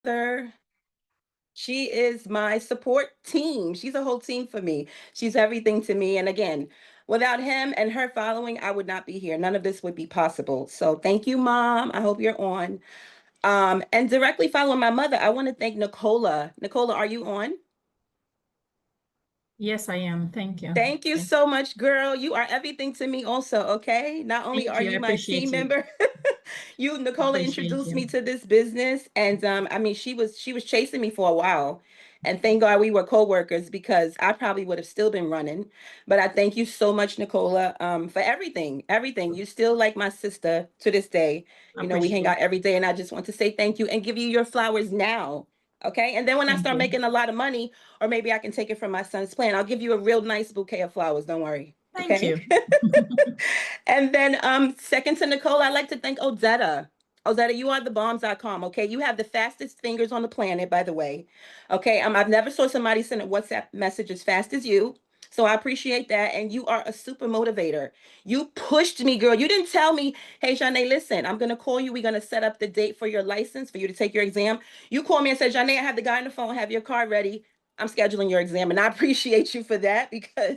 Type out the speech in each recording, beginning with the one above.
Arthur. She is my support team. She's a whole team for me. She's everything to me. And again, without him and her following, I would not be here. None of this would be possible. So thank you, Mom. I hope you're on. And directly following my mother, I want to thank Nicola. Nicola, are you on? Yes, I am. Thank you. Thank you so much, girl. You are everything to me also, okay? Not only Thank are you. I you my team appreciate you. member, Nicola Appreciate introduced me you. to this business. And I mean, she was chasing me for a while. And thank God we were co-workers because I probably would have still been running. But I thank you so much, Nicola, for everything. Everything. You still like my sister to this day. We hang out Appreciate. every day, and I just want to say thank you and give you your flowers now. Okay. And then when I Thank start you. making a lot of money, or maybe I can take it from my son's plan, I'll give you a real nice bouquet of flowers. Don't worry. Thank Okay. you. And then second to Nicole, I'd like to thank Odetta. Odetta, you are the bombs.com. Okay. You have the fastest fingers on the planet, by the way. Okay. I've never saw somebody send a WhatsApp message as fast as you. So I appreciate that. And you are a super motivator. You pushed me, girl. You didn't tell me, hey, Janae, listen, I'm going to call you. We're going to set up the date for your license for you to take your exam. You called me and said, Janae, I have the guy on the phone, have your card ready. I'm scheduling your exam. And I appreciate you for that because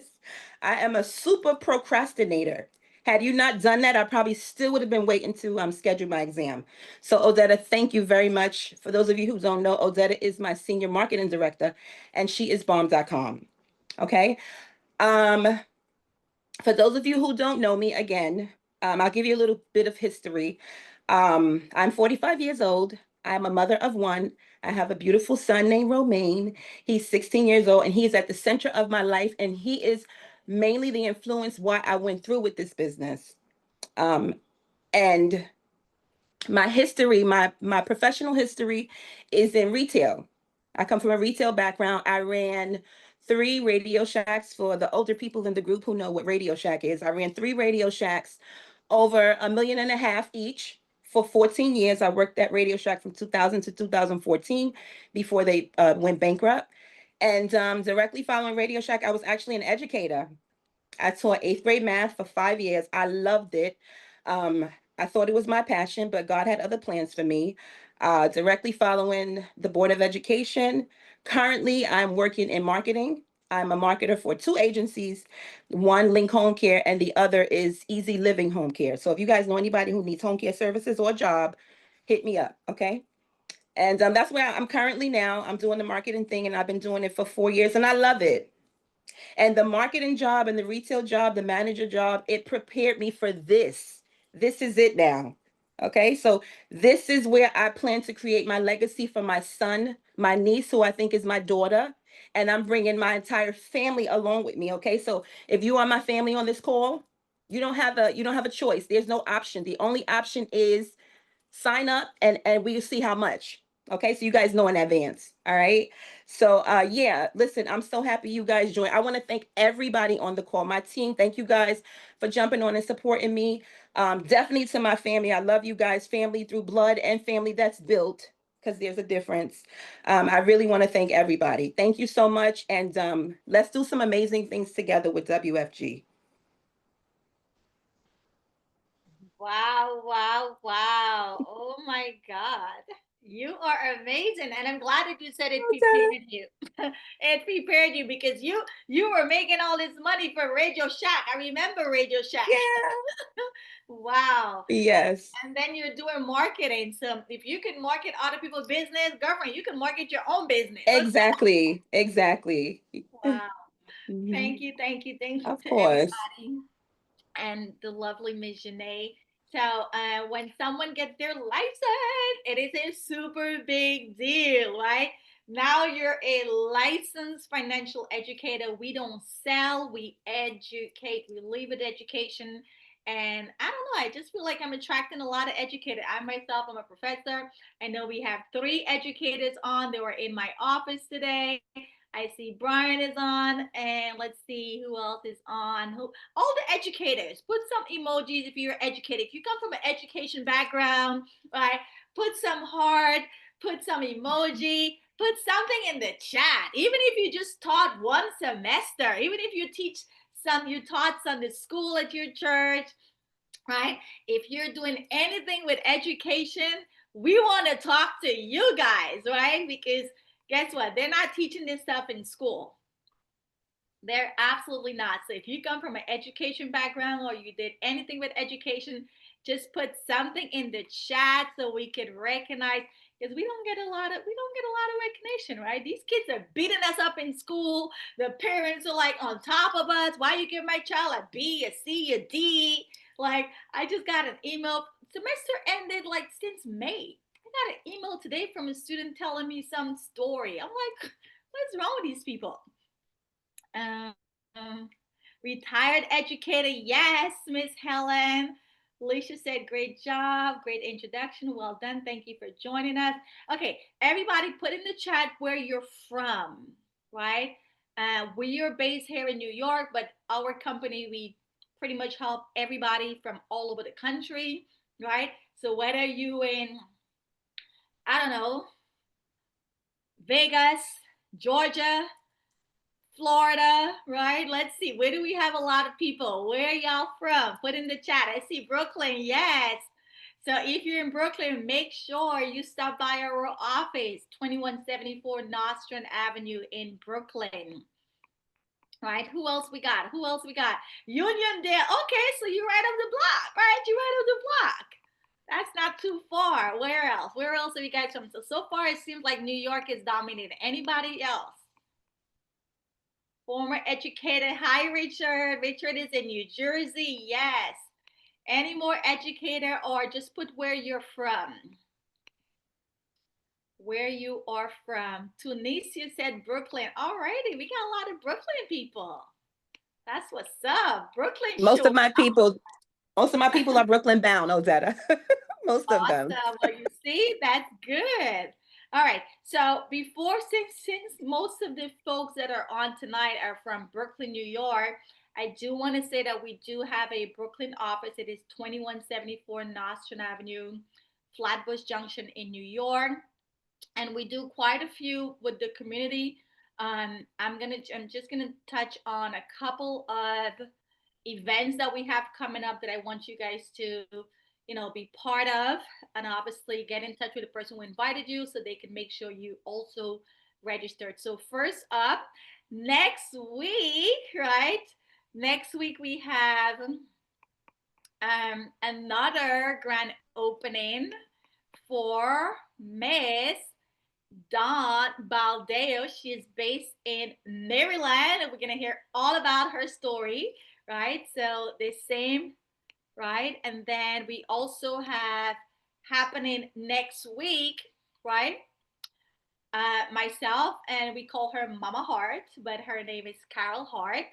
I am a super procrastinator. Had you not done that, I probably still would have been waiting to schedule my exam. So, Odetta, thank you very much. For those of you who don't know, Odetta is my senior marketing director, and she is bomb.com. Okay. Um, for those of you who don't know me, again, I'll give you a little bit of history. I'm 45 years old. I'm a mother of one. I have a beautiful son named Romaine. He's 16 years old, and he is at the center of my life, and he is mainly the influence why I went through with this business. Um, and my history, my professional history is in retail. I come from a retail background. I ran 3 Radio Shacks for the older people in the group who know what Radio Shack is. I ran 3 Radio Shacks over $1.5 million each for 14 years. I worked at Radio Shack from 2000 to 2014 before they went bankrupt. And directly following Radio Shack, I was actually an educator. I taught 8th grade math for 5 years. I loved it. Um, I thought it was my passion, but God had other plans for me. Directly following the Board of Education, currently I'm working in marketing. I'm a marketer for 2 agencies, one Link Home Care and the other is Easy Living Home Care. So if you guys know anybody who needs home care services or a job, hit me up, okay? And that's where I'm currently now. I'm doing the marketing thing and I've been doing it for 4 years and I love it. And the marketing job and the retail job, the manager job, it prepared me for this. This is it now. Okay, so this is where I plan to create my legacy for my son, my niece, who I think is my daughter, and I'm bringing my entire family along with me. Okay, so if you are my family on this call, you don't have a choice. There's no option. The only option is sign up and we'll see how much. Okay, so you guys know in advance. All right. So yeah, listen, I'm so happy you guys joined. I want to thank everybody on the call, my team. Thank you guys for jumping on and supporting me. Definitely to my family. I love you guys, family through blood and family that's built, because there's a difference. I really want to thank everybody. Thank you so much. And let's do some amazing things together with WFG. Wow, wow, wow. Oh my God. You are amazing. And I'm glad that you said it prepared you. It prepared you because you were making all this money for Radio Shack. I remember Radio Shack. Yeah. Wow. Yes. And then you're doing marketing. So if you can market other people's business, girlfriend, you can market your own business. Let's go. Exactly. Exactly. Wow. Mhm. Thank you, thank you Of to course. everybody and the lovely Miss Janae. So when someone gets their license, it is a super big deal, right? Now you're a licensed financial educator. We don't sell, we educate. We leave with education. And I don't know, I just feel like I'm attracting a lot of educators. I myself, I'm a professor. I know we have 3 educators on. They were in my office today. I see Brian is on, and let's see who else is on. Who all the educators? Put some emojis if you're educated. If you come from an education background, right? Put some heart. Put some emoji. Put something in the chat. Even if you just taught one semester, even if you taught Sunday school at your church, right? If you're doing anything with education, we want to talk to you guys, right? Because guess what? They're not teaching this stuff in school. They're absolutely not. So if you come from an education background or you did anything with education, just put something in the chat so we could recognize, because we don't get a lot of recognition, right? These kids are beating us up in school. The parents are like on top of us. Why you give my child a B, a C, a D? Like, I just got an email. Semester ended like since May. I got an email today from a student telling me some story. I'm like, what's wrong with these people? Um, Retired educator, yes, Miss Helen. Alicia said, great job, great introduction. Well done. Thank you for joining us. Okay, everybody put in the chat where you're from, right? We are based here in New York, but our company, we pretty much help everybody from all over the country, right? So whether you in, I don't know, Vegas, Georgia, Florida, right? Let's see. Where do we have a lot of people? Where are y'all from? Put in the chat. I see Brooklyn. Yes. So if you're in Brooklyn, make sure you stop by our office, 2174 Nostrand Avenue in Brooklyn. Right? Who else we got? Who else we got? Uniondale. Okay, so you're right up the block, right? You're right up the block. That's not too far. Where else? Where else are you guys from? So far, it seems like New York is dominating. Anybody else? Former educator. Hi, Richard. Richard is in New Jersey. Yes. Any more educator, or just put where you're from. Where you are from. Tunisia said Brooklyn. Alrighty, we got a lot of Brooklyn people. That's what's up. Brooklyn Most show. of my people, most of my people are Brooklyn bound, Ozetta. Most of them. Awesome. Well, you see, that's good. All right. So before, since most of the folks that are on tonight are from Brooklyn, New York, I do want to say that we do have a Brooklyn office. It is 2174 Nostrand Avenue, Flatbush Junction in New York, and we do quite a few with the community. I'm just gonna touch on a couple of events that we have coming up that I want you guys to, be part of, and obviously get in touch with the person who invited you so they can make sure you also registered. So first up, next week, right? Next week we have another grand opening for Miss Dawn Baldeo. She is based in Maryland, and we're gonna hear all about her story, right? So the same, right? And then we also have happening next week, right? Myself, and we call her Mama Hart, but her name is Carol Hart.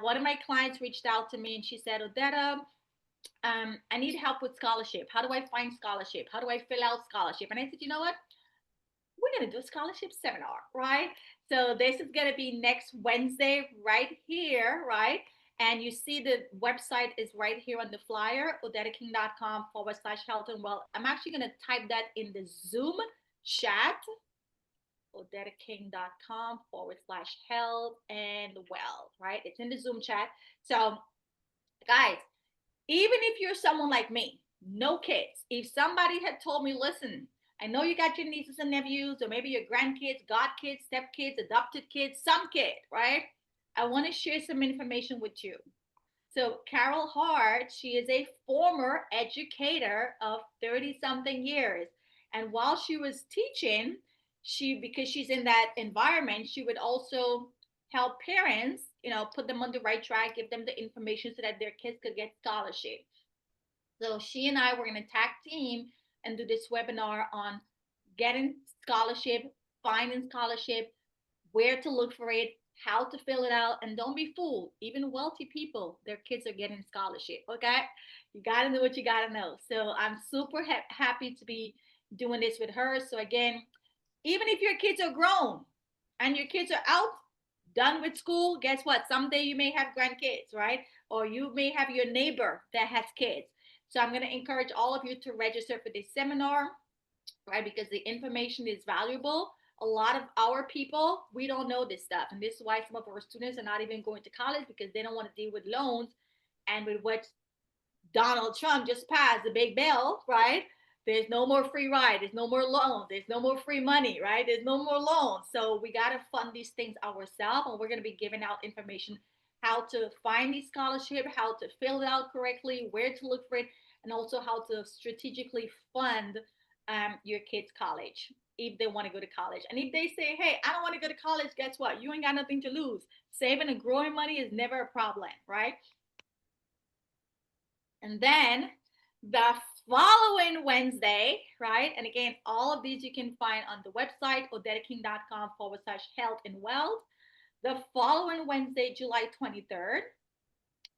One of my clients reached out to me and she said, Odetta, I need help with scholarship. How do I find scholarship? How do I fill out scholarship? And I said, you know what? We're going to do a scholarship seminar, right? So this is going to be next Wednesday right here, right? And you see the website is right here on the flyer, odettaking.com/health and wealth. I'm actually going to type that in the Zoom chat, odettaking.com/health and wealth, right? It's in the Zoom chat. So guys, even if you're someone like me, no kids, if somebody had told me, listen, I know you got your nieces and nephews, or maybe your grandkids, godkids, stepkids, adopted kids, some kid, right? I want to share some information with you. So, Carol Hart, she is a former educator of 30 something years. And while she was teaching, because she's in that environment, she would also help parents, put them on the right track, give them the information so that their kids could get scholarship. So she and I were going to tag team and do this webinar on getting scholarship, finding scholarship, where to look for it, how to fill it out, and don't be fooled. Even wealthy people, their kids are getting scholarship. Okay, you got to know what you got to know. So I'm super happy to be doing this with her. So again, even if your kids are grown and your kids are out, done with school, guess what? Someday you may have grandkids, right? Or you may have your neighbor that has kids. So I'm going to encourage all of you to register for this seminar, right? Because the information is valuable. A lot of our people, we don't know this stuff. And this is why some of our students are not even going to college, because they don't want to deal with loans and with what Donald Trump just passed, the big bill, right? There's no more free ride. There's no more loans. There's no more free money, right? There's no more loans. So we got to fund these things ourselves. And we're going to be giving out information how to find these scholarship, how to fill it out correctly, where to look for it, and also how to strategically fund your kids' college if they want to go to college. And if they say, hey, I don't want to go to college, guess what? You ain't got nothing to lose. Saving and growing money is never a problem, right? And then the following Wednesday, right? And again, all of these you can find on the website, odettaking.com/health and wealth. The following Wednesday, July 23rd,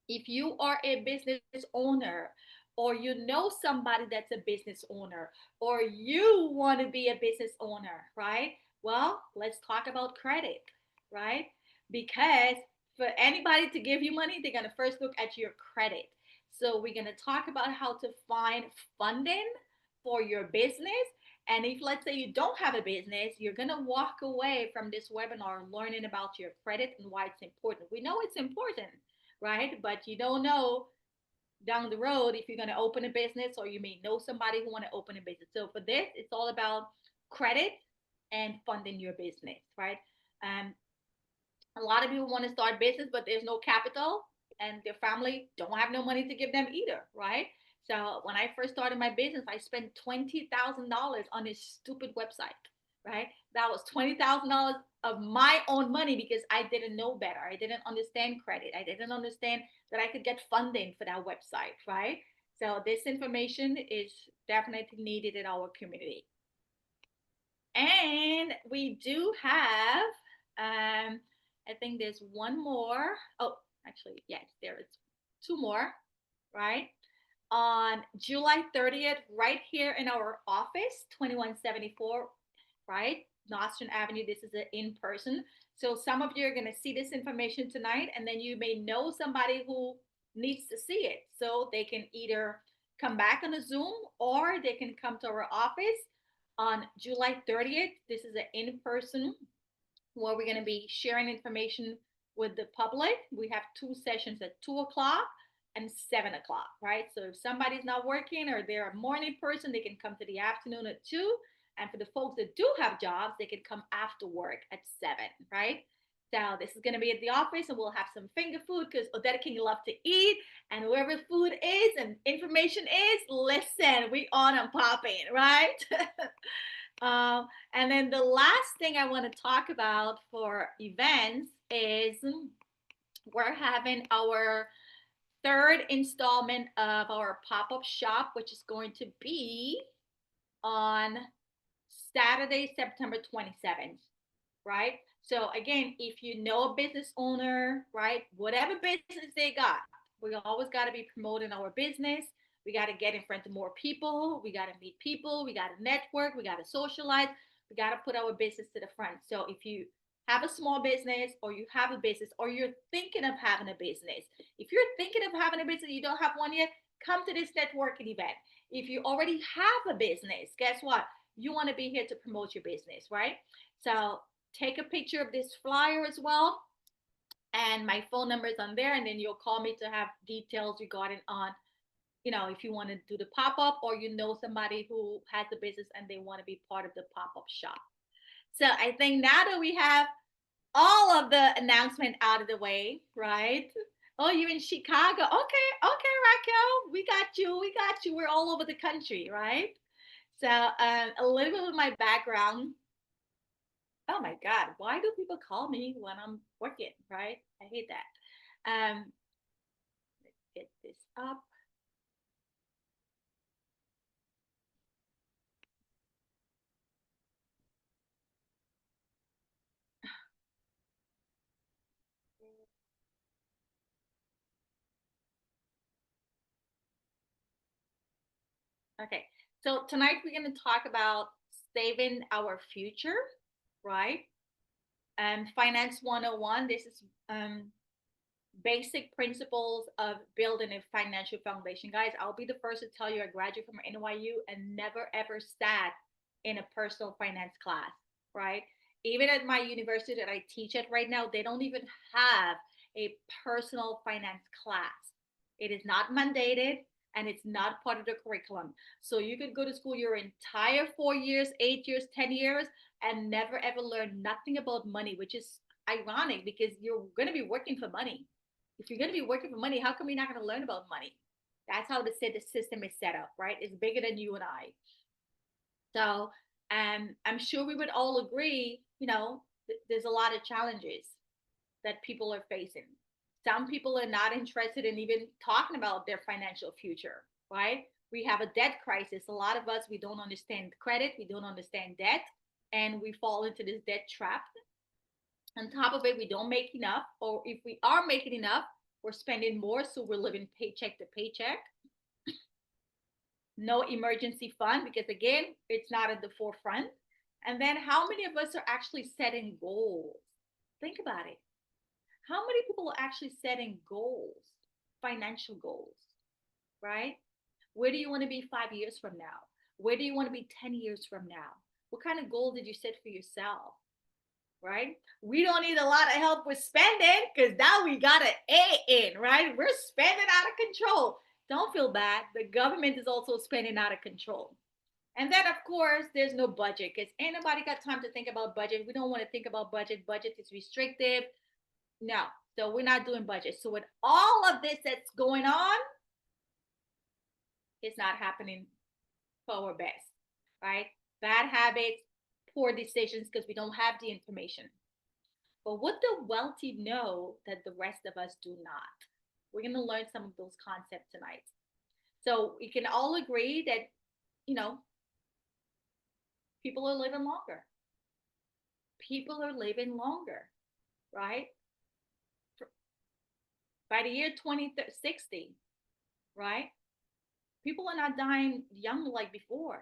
if you are a business owner or you know somebody that's a business owner or you want to be a business owner, right? Well, let's talk about credit, right? Because for anybody to give you money, they're going to first look at your credit. So we're going to talk about how to find funding for your business. And if, let's say, you don't have a business, you're going to walk away from this webinar learning about your credit and why it's important. We know it's important, right? But you don't know down the road if you're going to open a business, or you may know somebody who want to open a business. So for this, it's all about credit and funding your business, right? Um, a lot of people want to start business, but there's no capital, and their family don't have no money to give them either, right? So when I first started my business, I spent $20,000 on this stupid website, right? That was $20,000 of my own money because I didn't know better. I didn't understand credit. I didn't understand that I could get funding for that website, right? So this information is definitely needed in our community. And we do have, I think there's one more. Oh, actually, yes, there is two more, right? On July 30th, right here in our office, 2174, right? Nostrand Avenue. This is an in-person. So some of you are going to see this information tonight, and then you may know somebody who needs to see it. So they can either come back on a Zoom or they can come to our office on July 30th. This is an in-person where we're going to be sharing information with the public. We have two sessions at 2 o'clock and 7 o'clock, right? So if somebody's not working or they're a morning person, they can come to the afternoon at 2. And for the folks that do have jobs, they can come after work at 7, right? So this is going to be at the office, and we'll have some finger food because Odetta King love to eat. And wherever food is and information is, listen, we on and popping, right? And then the last thing I want to talk about for events is we're having our third installment of our pop-up shop, which is going to be on Saturday, September 27th, right? So again, if you know a business owner, right, whatever business they got, we always got to be promoting our business. We got to get in front of more people. We got to meet people. We got to network. We got to socialize. We got to put our business to the front. So if you have a small business, or you have a business, or you're thinking of having a business, if you're thinking of having a business, you don't have one yet, come to this networking event. If you already have a business, guess what? You want to be here to promote your business, right? So take a picture of this flyer as well. And my phone number is on there. And then you'll call me to have details regarding on, if you want to do the pop-up, or you know somebody who has a business and they want to be part of the pop-up shop. So I think now that we have all of the announcement out of the way, right? Oh, you're in Chicago. Okay, Raquel, we got you. We got you. We're all over the country, right? So a little bit of my background. Oh my God, why do people call me when I'm working, right? I hate that. Let's get this up. Okay, so tonight we're going to talk about saving our future, right? And Finance 101. This is basic principles of building a financial foundation. Guys, I'll be the first to tell you I graduated from NYU and never ever sat in a personal finance class, right? Even at my university that I teach at right now, they don't even have a personal finance class. It is not mandated, and it's not part of the curriculum. So you could go to school your entire 4 years, 8 years, 10 years, and never ever learn nothing about money, which is ironic because you're going to be working for money. If you're going to be working for money, how come you're not going to learn about money? That's how the system is set up, right? It's bigger than you and I. So I'm sure we would all agree, there's a lot of challenges that people are facing. Some people are not interested in even talking about their financial future, right? We have a debt crisis. A lot of us, we don't understand credit, we don't understand debt, and we fall into this debt trap. On top of it, we don't make enough, or if we are making enough, we're spending more, so we're living paycheck to paycheck. No emergency fund because, again, it's not at the forefront. And then how many of us are actually setting goals? Think about it. How many people are actually setting goals, financial goals, right? Where do you want to be 5 years from now? Where do you want to be 10 years from now? What kind of goal did you set for yourself? Right? We don't need a lot of help with spending because now we got an A in, right? We're spending out of control. Don't feel bad. The government is also spending out of control. And then, of course, there's no budget because ain't nobody got time to think about budget. We don't want to think about budget. Budget is restrictive. No. So we're not doing budget. So with all of this that's going on, it's not happening for our best, right? Bad habits, poor decisions because we don't have the information. But what the wealthy know that the rest of us do not? We're going to learn some of those concepts tonight. So we can all agree that, people are living longer. People are living longer, right? By the year 2060, right? People are not dying young like before.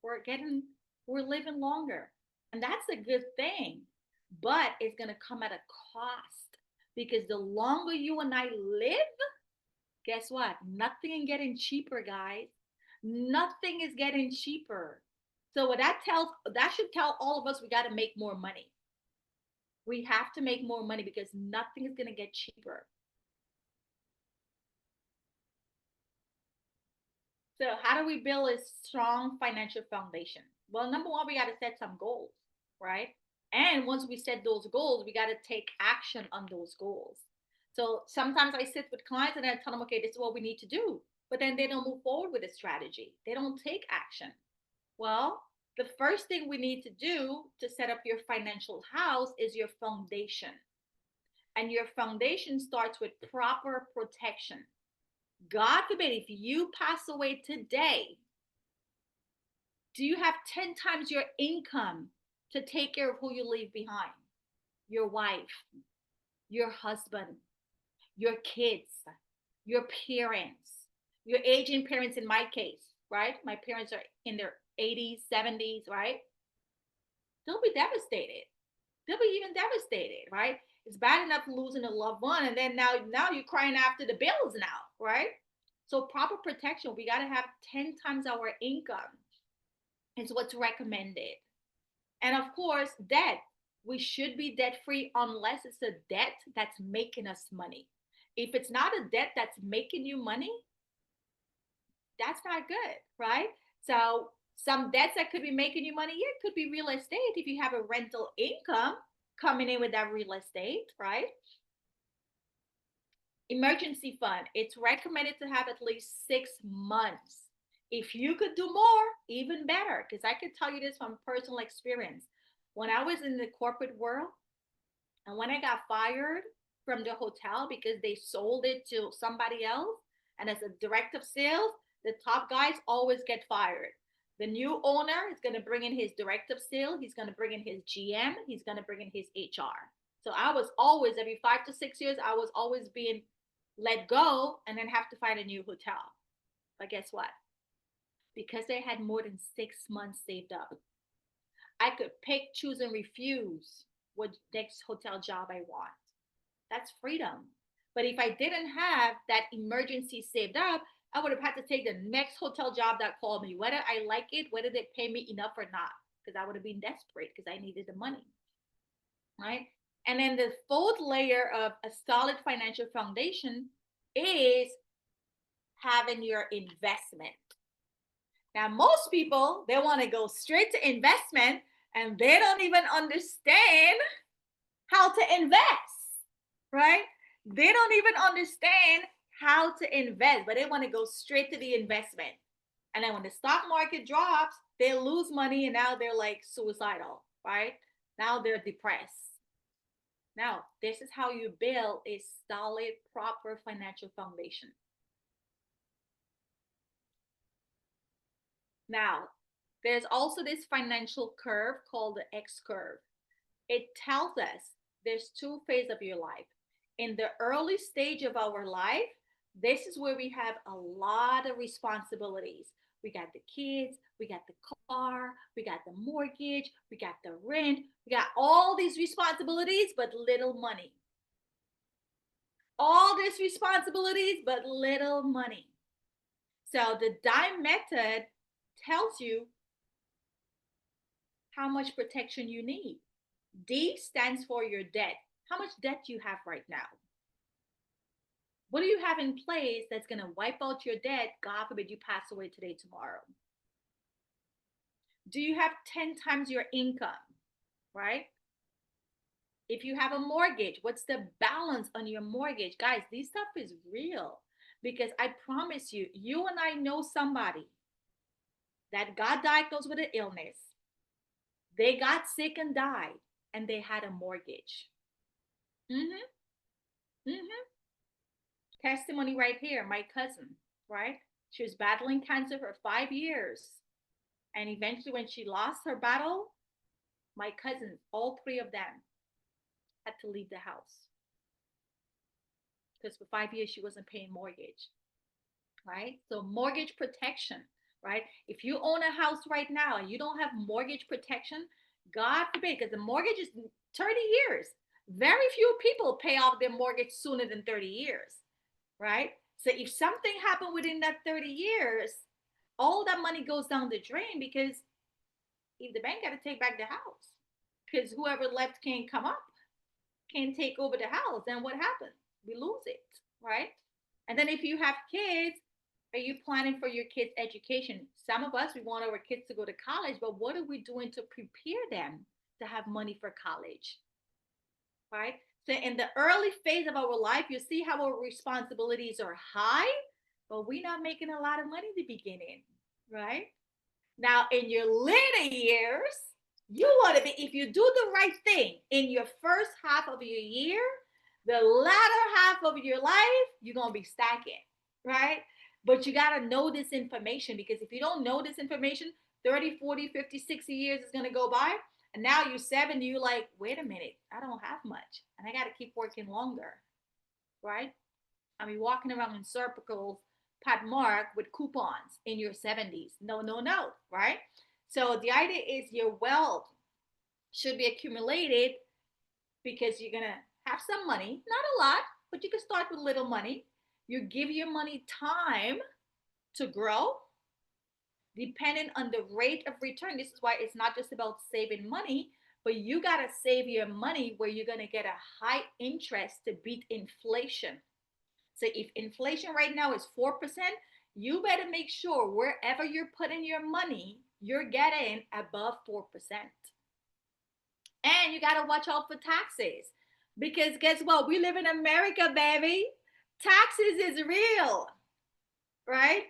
We're living longer. And that's a good thing. But it's going to come at a cost because the longer you and I live, guess what? Nothing is getting cheaper, guys. Nothing is getting cheaper. So what that should tell all of us we got to make more money. We have to make more money because nothing is going to get cheaper. So how do we build a strong financial foundation? Well, number one, we got to set some goals, right? And once we set those goals, we got to take action on those goals. So sometimes I sit with clients and I tell them, okay, this is what we need to do. But then they don't move forward with a strategy. They don't take action. Well, the first thing we need to do to set up your financial house is your foundation. And your foundation starts with proper protection. God forbid, if you pass away today, do you have 10 times your income to take care of who you leave behind? Your wife, your husband, your kids, your parents, your aging parents in my case, right? My parents are in their 80s, 70s, right? They'll be devastated. They'll be even devastated, right? It's bad enough losing a loved one, and then now you're crying after the bills now, right? So proper protection, we got to have 10 times our income is what's recommended. And of course, debt. We should be debt free unless it's a debt that's making us money. If it's not a debt that's making you money, that's not good, right? So some debts that could be making you money, yeah, it could be real estate if you have a rental income coming in with that real estate, right? Emergency fund, it's recommended to have at least 6 months. If you could do more, even better, because I could tell you this from personal experience. When I was in the corporate world and when I got fired from the hotel because they sold it to somebody else, and as a director of sales, the top guys always get fired. The new owner is going to bring in his director of sales, he's going to bring in his GM, he's going to bring in his HR. So I was always, every 5 to 6 years, I was always being let go and then have to find a new hotel. But guess what? Because they had more than 6 months saved up, I could pick, choose, and refuse what next hotel job I want. That's freedom. But if I didn't have that emergency saved up, I would have had to take the next hotel job that called me, whether I like it, whether they pay me enough or not, because I would have been desperate because I needed the money, right? And then the fourth layer of a solid financial foundation is having your investment. Now, most people, they want to go straight to investment and they don't even understand how to invest, right? They don't even understand how to invest, but they want to go straight to the investment. And then when the stock market drops, they lose money and now they're like suicidal, right? Now they're depressed. Now, this is how you build a solid, proper financial foundation. Now, there's also this financial curve called the X curve. It tells us there's two phases of your life. In the early stage of our life, this is where we have a lot of responsibilities. We got the kids, we got the car, we got the mortgage, we got the rent, we got all these responsibilities, but little money. All these responsibilities, but little money. So the DIME method tells you how much protection you need. D stands for your debt. How much debt do you have right now? What do you have in place that's going to wipe out your debt? God forbid you pass away today, tomorrow. Do you have 10 times your income, right? If you have a mortgage, what's the balance on your mortgage? Guys, this stuff is real because I promise you, you and I know somebody that got diagnosed with an illness. They got sick and died and they had a mortgage. Mm-hmm. Mm-hmm. Testimony right here, my cousin, right? She was battling cancer for 5 years. And eventually, when she lost her battle, my cousins, all three of them, had to leave the house. Because for 5 years, she wasn't paying mortgage, right? So, mortgage protection, right? If you own a house right now and you don't have mortgage protection, God forbid, because the mortgage is 30 years. Very few people pay off their mortgage sooner than 30 years, right? So if something happened within that 30 years, all that money goes down the drain because if the bank got to take back the house because whoever left can't come up, can't take over the house, then what happens? We lose it, right? And then if you have kids, are you planning for your kids' education? Some of us, we want our kids to go to college, but what are we doing to prepare them to have money for college, right? So in the early phase of our life, you see how our responsibilities are high, but we're not making a lot of money in the beginning, right? Now, in your later years, you want to be, if you do the right thing in your first half of your year, the latter half of your life, you're going to be stacking, right? But you got to know this information because if you don't know this information, 30, 40, 50, 60 years is going to go by. And now you're 70, you're like, wait a minute, I don't have much. And I got to keep working longer, right? I mean, walking around in circles, Pat Mark, with coupons in your 70s. No, no, no, right? So the idea is your wealth should be accumulated because you're going to have some money, not a lot, but you can start with little money. You give your money time to grow depending on the rate of return. This is why it's not just about saving money, but you got to save your money where you're going to get a high interest to beat inflation. So if inflation right now is 4%, you better make sure wherever you're putting your money, you're getting above 4%. And you got to watch out for taxes because guess what? We live in America, baby. Taxes is real, right?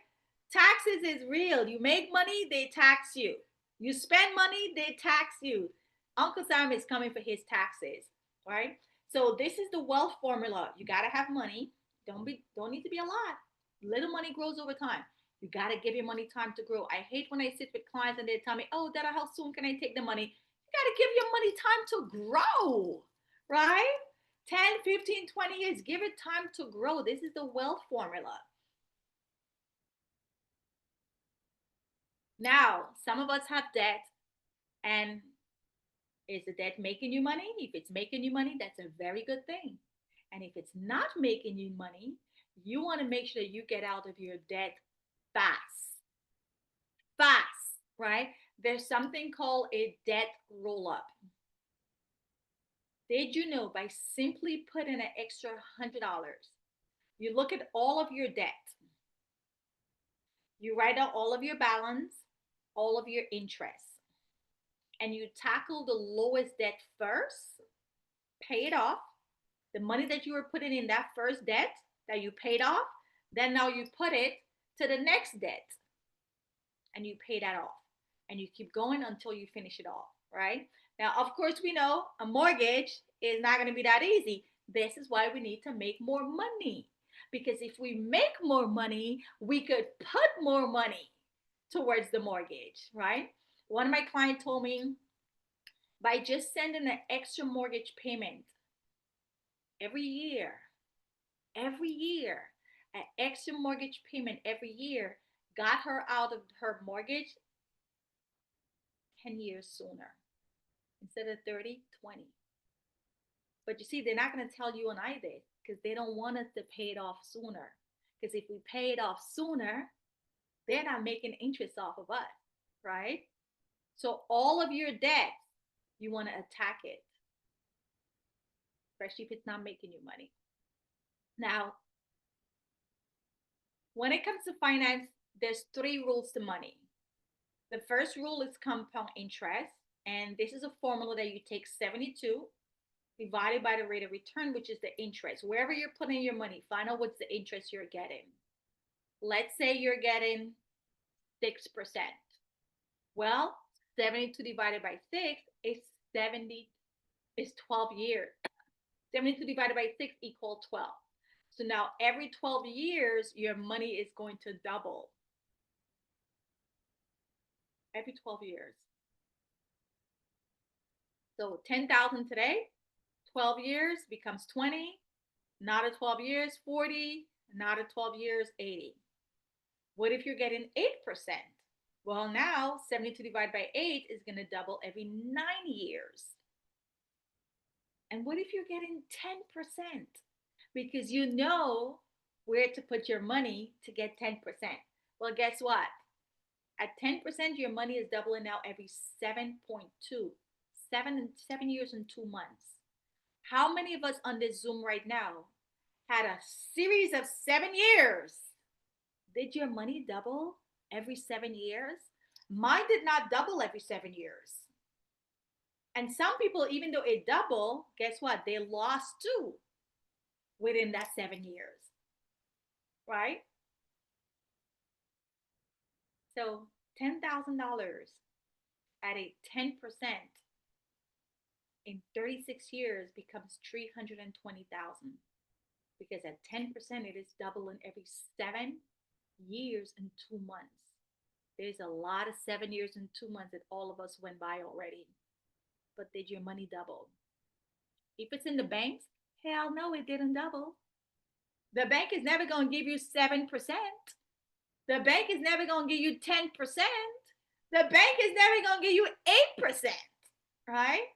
Taxes is real. You make money, they tax you. You spend money, they tax you. Uncle Sam is coming for his taxes, right? So this is the wealth formula. You got to have money. Don't need to be a lot. Little money grows over time. You got to give your money time to grow. I hate when I sit with clients and they tell me, oh, Dada, how soon can I take the money? You got to give your money time to grow, right? 10, 15, 20 years. Give it time to grow. This is the wealth formula. Now, some of us have debt, and is the debt making you money? If it's making you money, that's a very good thing. And if it's not making you money, you want to make sure that you get out of your debt fast. Fast, right? There's something called a debt roll up. Did you know by simply putting an extra $100, you look at all of your debt, You write out all of your balance, all of your interest, and you tackle the lowest debt first, pay it off. The money that you were putting in that first debt that you paid off, then now you put it to the next debt and you pay that off. And you keep going until you finish it all, right? Now, of course, we know a mortgage is not going to be that easy. This is why we need to make more money. Because if we make more money, we could put more money towards the mortgage, right? One of my clients told me by just sending an extra mortgage payment every year, every year, an extra mortgage payment every year got her out of her mortgage 10 years sooner instead of 30, 20. But you see, they're not going to tell you and I this because they don't want us to pay it off sooner. Because if we pay it off sooner, they're not making interest off of us, right? So all of your debt, you want to attack it, especially if it's not making you money. Now, when it comes to finance, there's 3 rules to money. The first rule is compound interest, and this is a formula that you take 72 divided by the rate of return, which is the interest. Wherever you're putting your money, find out what's the interest you're getting. Let's say you're getting 6%. Well, 72 divided by 6 is 12 years. 72 divided by 6 equals 12. So now every 12 years, your money is going to double. Every 12 years. So 10,000 today, 12 years becomes 20, not at 12 years, 40, not at 12 years, 80. What if you're getting 8%? Well, now 72 divided by 8 is going to double every 9 years. And what if you're getting 10%? Because you know where to put your money to get 10%. Well, guess what? At 10%, your money is doubling now every 7.2, 7 years and 2 months. How many of us on this Zoom right now had a series of 7 years? Did your money double every 7 years? Mine did not double every 7 years. And some people, even though it doubled, guess what? They lost too within that 7 years, right? So $10,000 at a 10% in 36 years becomes 320,000 because at 10% it is doubling every 7 years and 2 months. There's a lot of 7 years and 2 months that all of us went by already. But did your money double? If it's in the banks, hell no, it didn't double. The bank is never going to give you 7%. The bank is never going to give you 10%. The bank is never going to give you 8%, right?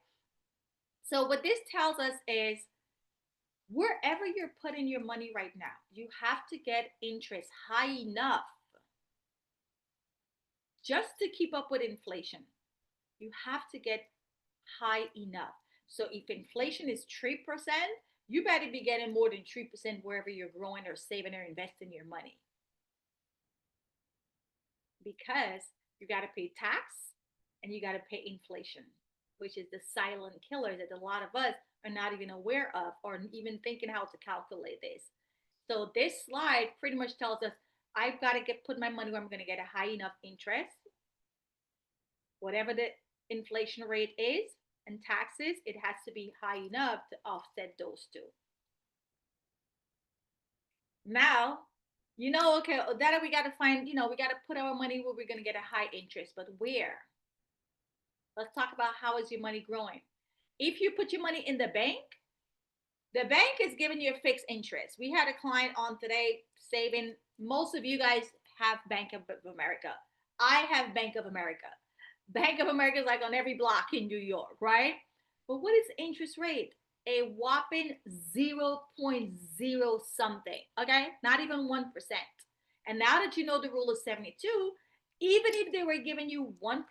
So what this tells us is wherever you're putting your money right now, you have to get interest high enough just to keep up with inflation. You have to get high enough. So if inflation is 3%, you better be getting more than 3% wherever you're growing or saving or investing your money. Because you got to pay tax and you got to pay inflation, which is the silent killer that a lot of us are not even aware of or even thinking how to calculate this. So this slide pretty much tells us I've got to put my money where I'm going to get a high enough interest, whatever the inflation rate is, and taxes, it has to be high enough to offset those two. Now, okay, that we got to find, we got to put our money where we're going to get a high interest, but where? Let's talk about how is your money growing. If you put your money in the bank is giving you a fixed interest. We had a client on today saving, most of you guys have Bank of America. I have Bank of America. Bank of America is like on every block in New York, right? But what is the interest rate? A whopping 0.0 something, okay? Not even 1%. And now that you know the rule of 72, even if they were giving you 1%,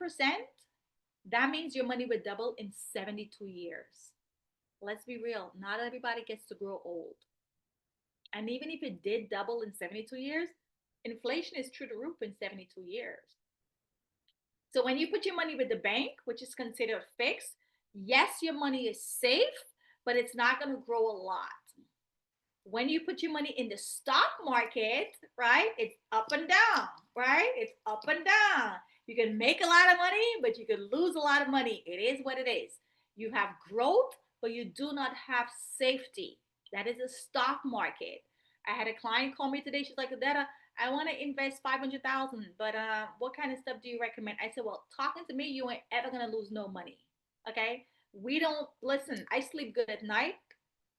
that means your money would double in 72 years. Let's be real, not everybody gets to grow old. And even if it did double in 72 years, Inflation is through the roof in 72 years. So when you put your money with the bank, which is considered fixed, yes, your money is safe, but it's not going to grow a lot. When you put your money in the stock market, right, it's up and down, right? It's up and down. You can make a lot of money, but you can lose a lot of money. It is what it is. You have growth, but you do not have safety. That is a stock market. I had a client call me today. She's like, Adetta, I want to invest 500,000, but what kind of stuff do you recommend? I said, well, talking to me, you ain't ever gonna lose no money. Okay? We don't listen. I sleep good at night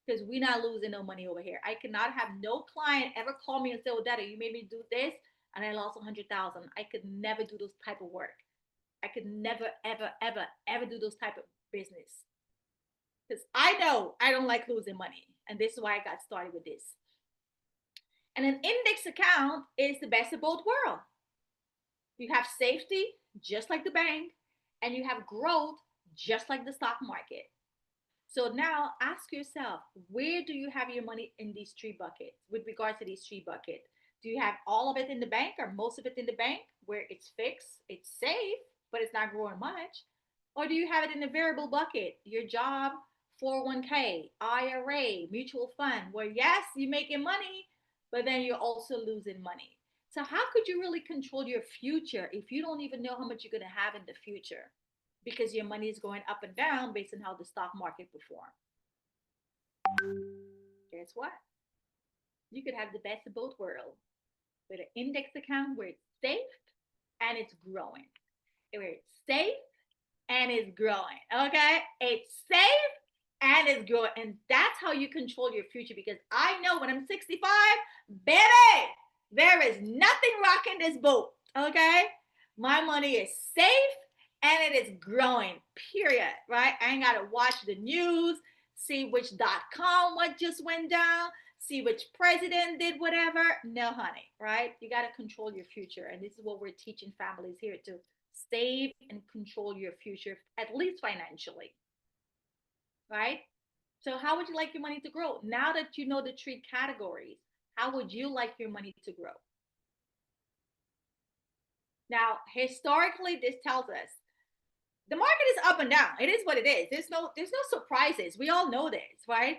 because we're not losing no money over here. I cannot have no client ever call me and say, Odetta, you made me do this and I lost 100,000. I could never do those type of work. I could never, ever, ever, ever do those type of business because I know I don't like losing money. And this is why I got started with this. And an index account is the best of both worlds. You have safety, just like the bank, and you have growth, just like the stock market. So now ask yourself, where do you have your money in these three buckets with regards to these three buckets? Do you have all of it in the bank or most of it in the bank where it's fixed, it's safe, but it's not growing much? Or do you have it in the variable bucket, your job, 401k, IRA, mutual fund, where yes, you're making money, but then you're also losing money. So how could you really control your future if you don't even know how much you're going to have in the future? Because your money is going up and down based on how the stock market performs. Guess what? You could have the best of both worlds with an index account where it's safe and it's growing. Where it's safe and it's growing. Okay? It's safe and it's growing. And that's how you control your future because I know when I'm 65, baby, there is nothing rocking this boat. Okay? My money is safe and it is growing, period, right? I ain't got to watch the news, see which .com what just went down, see which president did whatever. No, honey, right? You got to control your future. And this is what we're teaching families here to save and control your future, at least financially, right? So how would you like your money to grow? Now that you know the three categories, how would you like your money to grow? Now, historically, this tells us the market is up and down. It is what it is. There's no surprises. We all know this, right?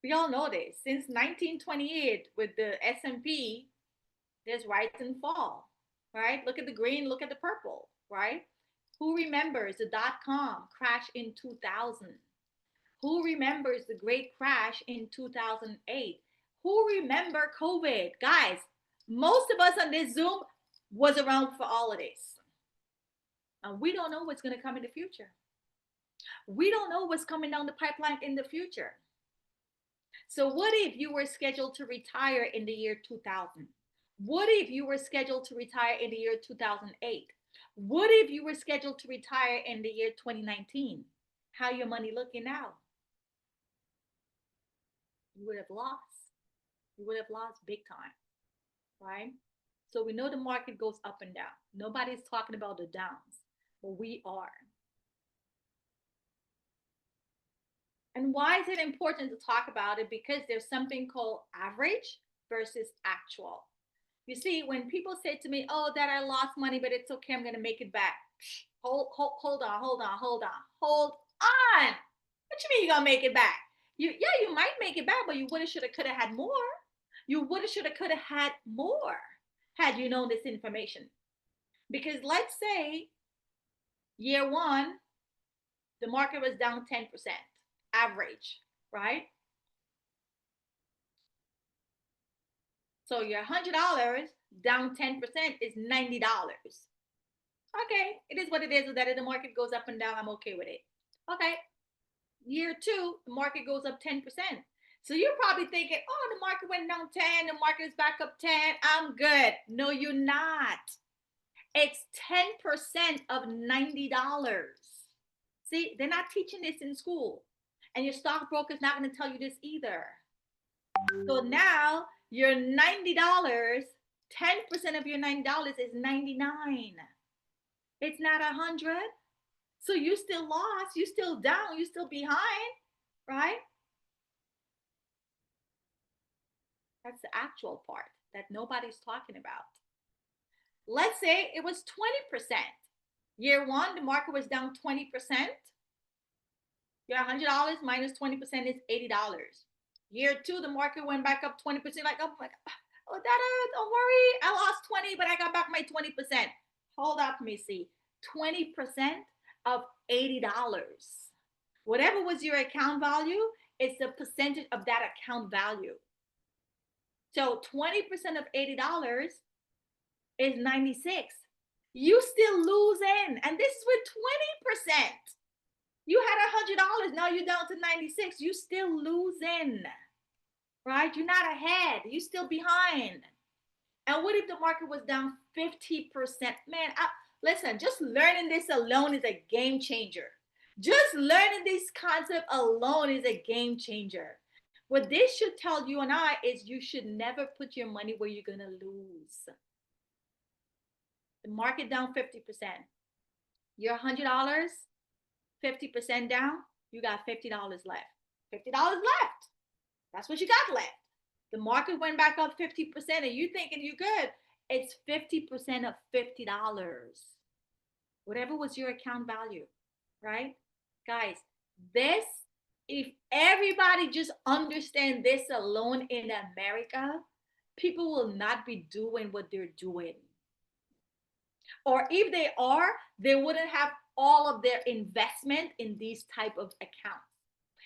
We all know this. Since 1928 with the S&P, there's rise and fall, right? Look at the green, look at the purple, right? Who remembers the .com crash in 2000? Who remembers the great crash in 2008? Who remember COVID? Guys, most of us on this Zoom was around for all of this. And we don't know what's going to come in the future. We don't know what's coming down the pipeline in the future. So what if you were scheduled to retire in the year 2000? What if you were scheduled to retire in the year 2008? What if you were scheduled to retire in the year 2019? How your money looking now? You would have lost. You would have lost big time, right? So we know the market goes up and down. Nobody's talking about the downs, but we are. And why is it important to talk about it? Because there's something called average versus actual. You see, when people say to me, oh, that I lost money, but it's okay, I'm going to make it back. Hold on. Hold on. What you mean you're going to make it back? You might make it back, but you would have, should have, could have had more. You would have, should have, could have had more had you known this information. Because let's say year one, the market was down 10%, average, right? So your $100 down 10% is $90. Okay, it is what it is. That if the market goes up and down, I'm okay with it. Okay, year two, the market goes up 10%. So you're probably thinking, oh, the market went down 10, the market is back up 10, I'm good. No, you're not. It's 10% of $90. See, they're not teaching this in school. And your stockbroker is not going to tell you this either. So now your $90, 10% of your $90 is 99. It's not 100. So you still lost, you still down, you still behind, right? That's the actual part. that nobody's talking about. Let's say it was 20%. Year one, the market was down 20%. Your $100 minus 20% is $80. Year two, the market went back up 20%. Like, oh my God, oh, Dada, don't worry. I lost 20, but I got back my 20%. Hold up, Missy. 20% of $80. Whatever was your account value, it's the percentage of that account value. So 20% of $80 is 96. You still losing. And this is with 20%. You had $100, now you're down to 96. You still losing, right? You're not ahead. You're still behind. And what if the market was down 50%? Man, listen, just learning this alone is a game changer. Just learning this concept alone is a game changer. What this should tell you and I is you should never put your money where you're going to lose. The market down 50%. Your $100, 50% down, you got $50 left. $50 left. That's what you got left. The market went back up 50% and you thinking you're good. It's 50% of $50. Whatever was your account value, right? Guys, this, if everybody just understand this alone in America, people will not be doing what they're doing. Or if they are, they wouldn't have all of their investment in these type of accounts.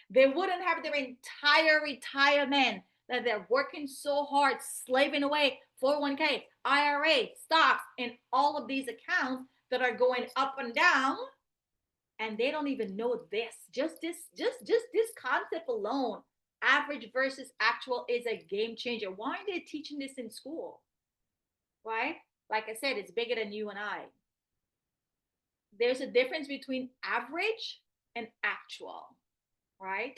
They wouldn't have their entire retirement that they're working so hard, slaving away, 401k, IRA, stocks, and all of these accounts that are going up and down, and they don't even know this. Just this concept alone, average versus actual, is a game changer. Why are they teaching this in school? Right? Like I said, it's bigger than you and I. There's a difference between average and actual, right?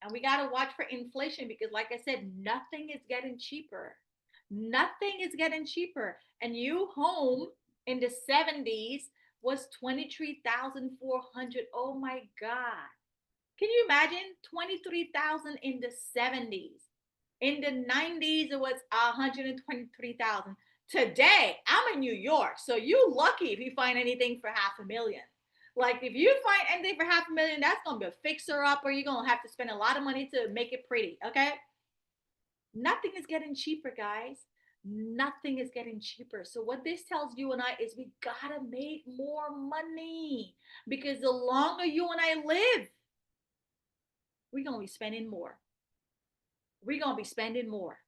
And we got to watch for inflation because, like I said, nothing is getting cheaper. Nothing is getting cheaper. A new home in the 70s was $23,400. Oh my God. Can you imagine? $23,000 in the 70s. In the 90s, it was $123,000. Today, I'm in New York, so you're lucky if you find anything for $500,000. Like, if you find anything for $500,000, that's going to be a fixer-upper. You're going to have to spend a lot of money to make it pretty, okay? Nothing is getting cheaper, guys. Nothing is getting cheaper. So what this tells you and I is we got to make more money, because the longer you and I live, we're going to be spending more. We're going to be spending more.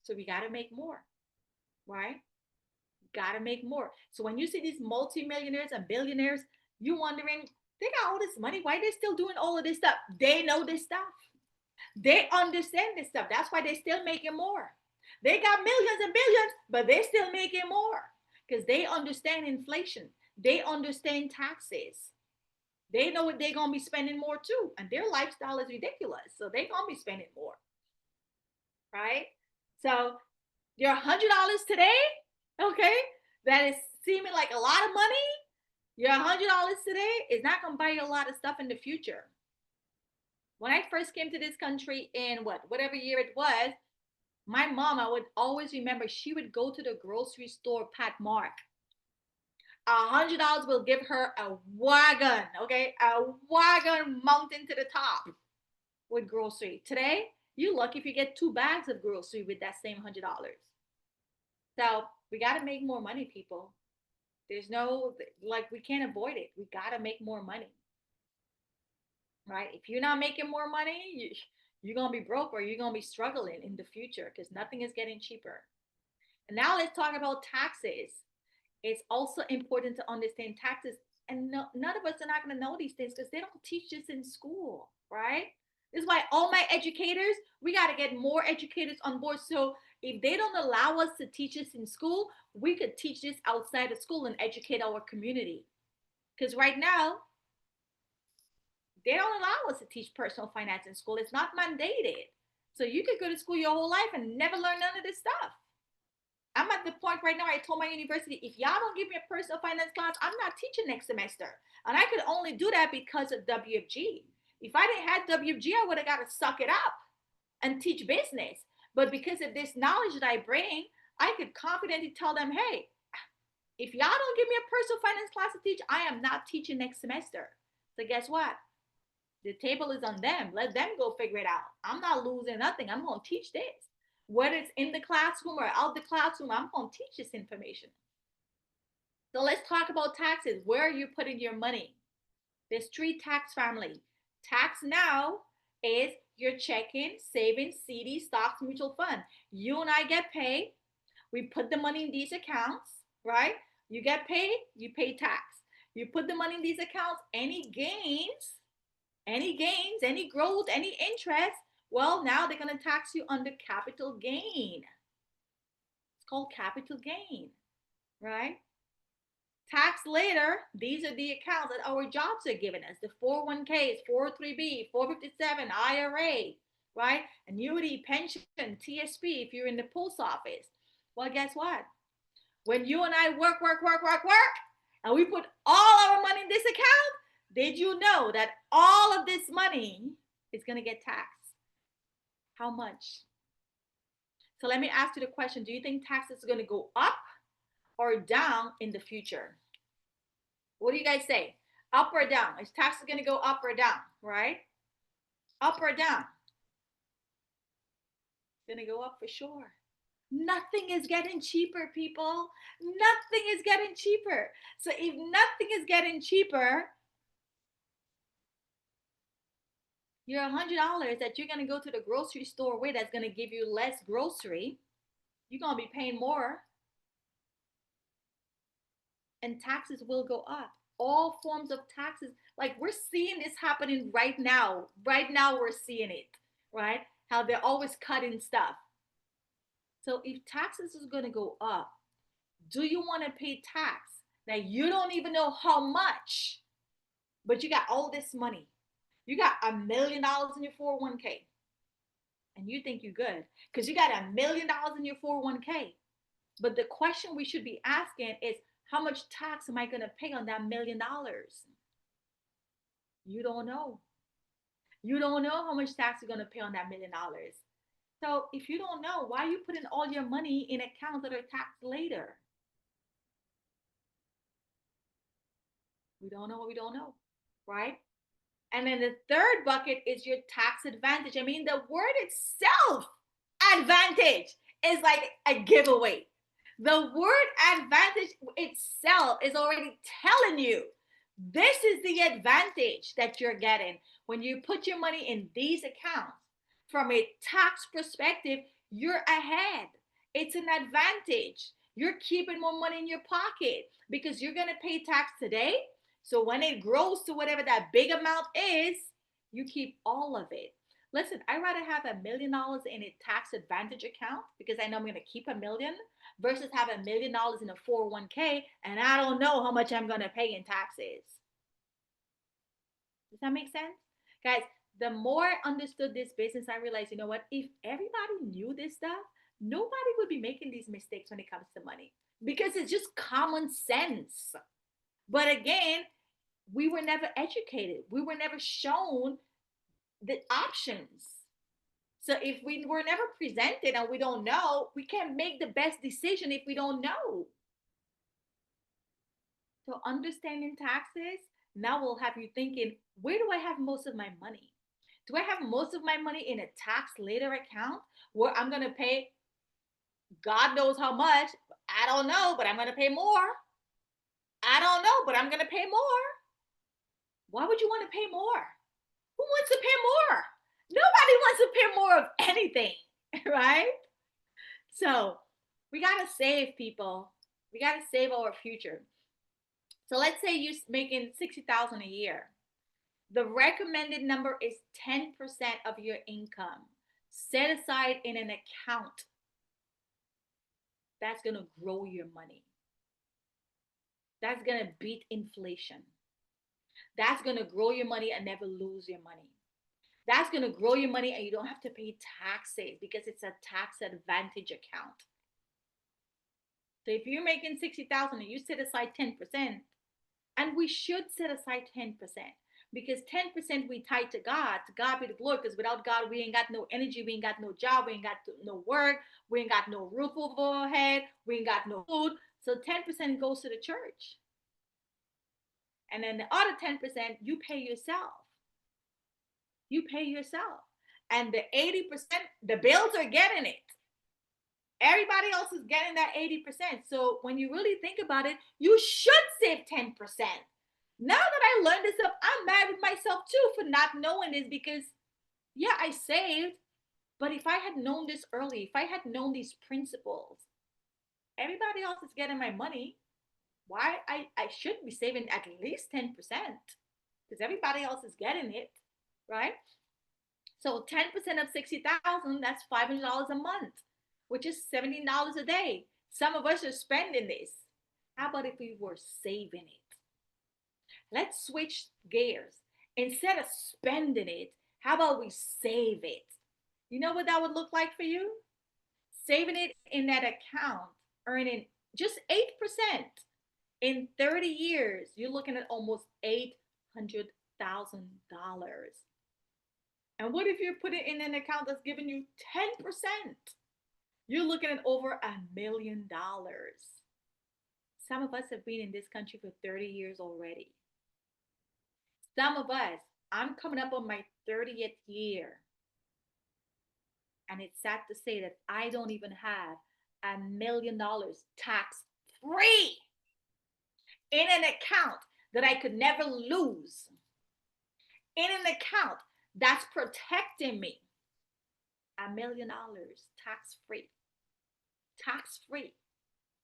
So we got to make more, right? Got to make more. So when you see these multimillionaires and billionaires, you're wondering, they got all this money. Why are they still doing all of this stuff? They know this stuff. They understand this stuff. That's why they're still making more. They got millions and billions, but they're still making more because they understand inflation. They understand taxes. They know what they're going to be spending more too. And their lifestyle is ridiculous. So they're going to be spending more. Right? So your $100 today, okay, that is seeming like a lot of money. Your $100 today is not going to buy you a lot of stuff in the future. When I first came to this country in whatever year it was, my mom, I would always remember, she would go to the grocery store, Pat Mark. $100 will give her a wagon, okay? A wagon mountain to the top with grocery. Today, you're lucky if you get 2 bags of grocery with that same $100. So we got to make more money, people. There's no, like, we can't avoid it. We got to make more money, right? If you're not making more money, you're going to be broke, or you're going to be struggling in the future because nothing is getting cheaper. And now let's talk about taxes. It's also important to understand taxes. And none of us are not going to know these things because they don't teach this in school, right? This is why all my educators, we got to get more educators on board. So if they don't allow us to teach this in school, we could teach this outside of school and educate our community. Because right now, they don't allow us to teach personal finance in school. It's not mandated. So you could go to school your whole life and never learn none of this stuff. I'm at the point right now, I told my university, if y'all don't give me a personal finance class, I'm not teaching next semester. And I could only do that because of WFG. If I didn't have WFG, I would have got to suck it up and teach business. But because of this knowledge that I bring, I could confidently tell them, hey, if y'all don't give me a personal finance class to teach, I am not teaching next semester. So guess what? The table is on them. Let them go figure it out. I'm not losing nothing. I'm going to teach this. Whether it's in the classroom or out the classroom, I'm going to teach this information. So let's talk about taxes. Where are you putting your money? There's three tax family. Tax now is your checking, savings, CD, stocks, mutual fund. You and I get paid. We put the money in these accounts, right? You get paid, you pay tax. You put the money in these accounts, any gains, any growth, any interest, well, now they're going to tax you under capital gain. It's called capital gain, right? Tax later, these are the accounts that our jobs are giving us, the 401ks, 403b, 457, IRA, right? Annuity, pension, TSP if you're in the post office. Well, guess what? When you and I work, and we put all our money in this account, did you know that all of this money is going to get taxed? How much? So let me ask you the question. Do you think taxes are going to go up or down in the future? What do you guys say? Up or down? Is taxes going to go up or down, right? Up or down? It's going to go up for sure. Nothing is getting cheaper, people. Nothing is getting cheaper. So if nothing is getting cheaper, your $100 that you're going to go to the grocery store with that's going to give you less grocery, you're going to be paying more. And taxes will go up. All forms of taxes. Like we're seeing this happening right now. Right now we're seeing it, right? How they're always cutting stuff. So if taxes is going to go up, do you want to pay tax that you don't even know how much, but you got all this money? You got $1 million in your 401k, and you think you're good because you got $1 million in your 401k. But the question we should be asking is, how much tax am I going to pay on that $1 million? You don't know. You don't know how much tax you're going to pay on that $1 million. So if you don't know, why are you putting all your money in accounts that are taxed later? We don't know what we don't know, right? And then the third bucket is your tax advantage. I mean, the word itself, advantage, is like a giveaway. The word advantage itself is already telling you this is the advantage that you're getting when you put your money in these accounts. From a tax perspective, you're ahead. It's an advantage. You're keeping more money in your pocket because you're going to pay tax today. So when it grows to whatever that big amount is, you keep all of it. Listen, I'd rather have $1 million in a tax advantage account because I know I'm going to keep $1 million versus have $1 million in a 401k and I don't know how much I'm going to pay in taxes. Does that make sense? Guys, the more I understood this business, I realized, you know what? If everybody knew this stuff, nobody would be making these mistakes when it comes to money because it's just common sense. But again, we were never educated. We were never shown the options. So if we were never presented and we don't know, we can't make the best decision if we don't know. So understanding taxes now will have you thinking, where do I have most of my money? Do I have most of my money in a tax later account where I'm going to pay God knows how much? I don't know, but I'm going to pay more. I don't know, but I'm going to pay more. Why would you want to pay more? Who wants to pay more? Nobody wants to pay more of anything, right? So we got to save, people. We got to save our future. So let's say you're making $60,000 a year. The recommended number is 10% of your income set aside in an account that's going to grow your money. That's going to beat inflation. That's going to grow your money and never lose your money. That's going to grow your money and you don't have to pay taxes because it's a tax advantage account. So if you're making $60,000 and you set aside 10%, and we should set aside 10%. because 10% we tie to God. To God be the glory, because without God, we ain't got no energy, we ain't got no job, we ain't got no work, we ain't got no roof over our head, we ain't got no food. So 10% goes to the church. And then the other 10%, you pay yourself. You pay yourself. And the 80%, the bills are getting it. Everybody else is getting that 80%. So when you really think about it, you should save 10%. Now that I learned this stuff, I'm mad with myself too for not knowing this, because yeah, I saved, but if I had known this early, if I had known these principles, everybody else is getting my money. Why I should be saving at least 10%, because everybody else is getting it, right? So 10% of 60,000, that's $500 a month, which is $17 a day. Some of us are spending this. How about if we were saving it? Let's switch gears. Instead of spending it, how about we save it? You know what that would look like for you? Saving it in that account, earning just 8%. In 30 years, you're looking at almost $800,000. And what if you put it in an account that's giving you 10%? You're looking at over $1 million. Some of us have been in this country for 30 years already. Some of us, I'm coming up on my 30th year. And it's sad to say that I don't even have $1 million tax free in an account that I could never lose, in an account that's protecting me. $1 million tax free,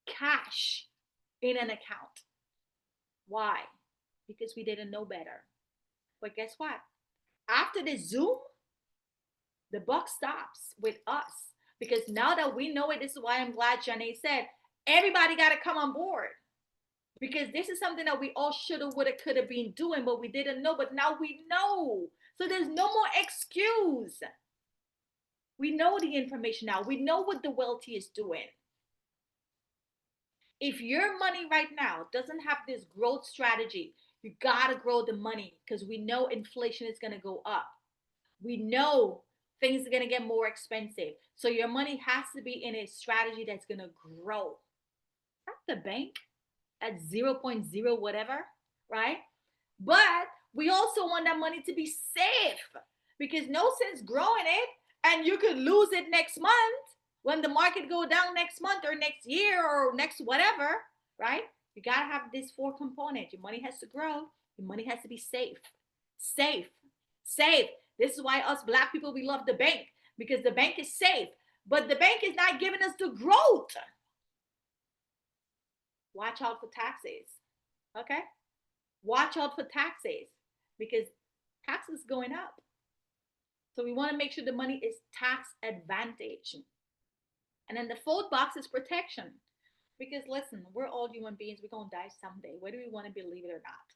cash in an account. Why? Because we didn't know better. But guess what? After the Zoom, the buck stops with us. Because now that we know it, this is why I'm glad Janae said, everybody got to come on board. Because this is something that we all shoulda, woulda, coulda been doing, but we didn't know. But now we know. So there's no more excuse. We know the information now. We know what the wealthy is doing. If your money right now doesn't have this growth strategy, you gotta grow the money, because we know inflation is gonna go up. We know things are gonna get more expensive. So your money has to be in a strategy that's gonna grow. Not the bank at 0.0 whatever, right? But we also want that money to be safe, because no sense growing it and you could lose it next month when the market go down next month or next year or next whatever, right? You got to have this 4 component. Your money has to grow. Your money has to be safe. Safe. Safe. This is why us Black people, we love the bank, because the bank is safe, but the bank is not giving us the growth. Watch out for taxes. Okay? Watch out for taxes, because taxes going up. So we want to make sure the money is tax advantage. And then the 4th box is protection. Because listen, we're all human beings. We're going to die someday, whether we want to believe it or not.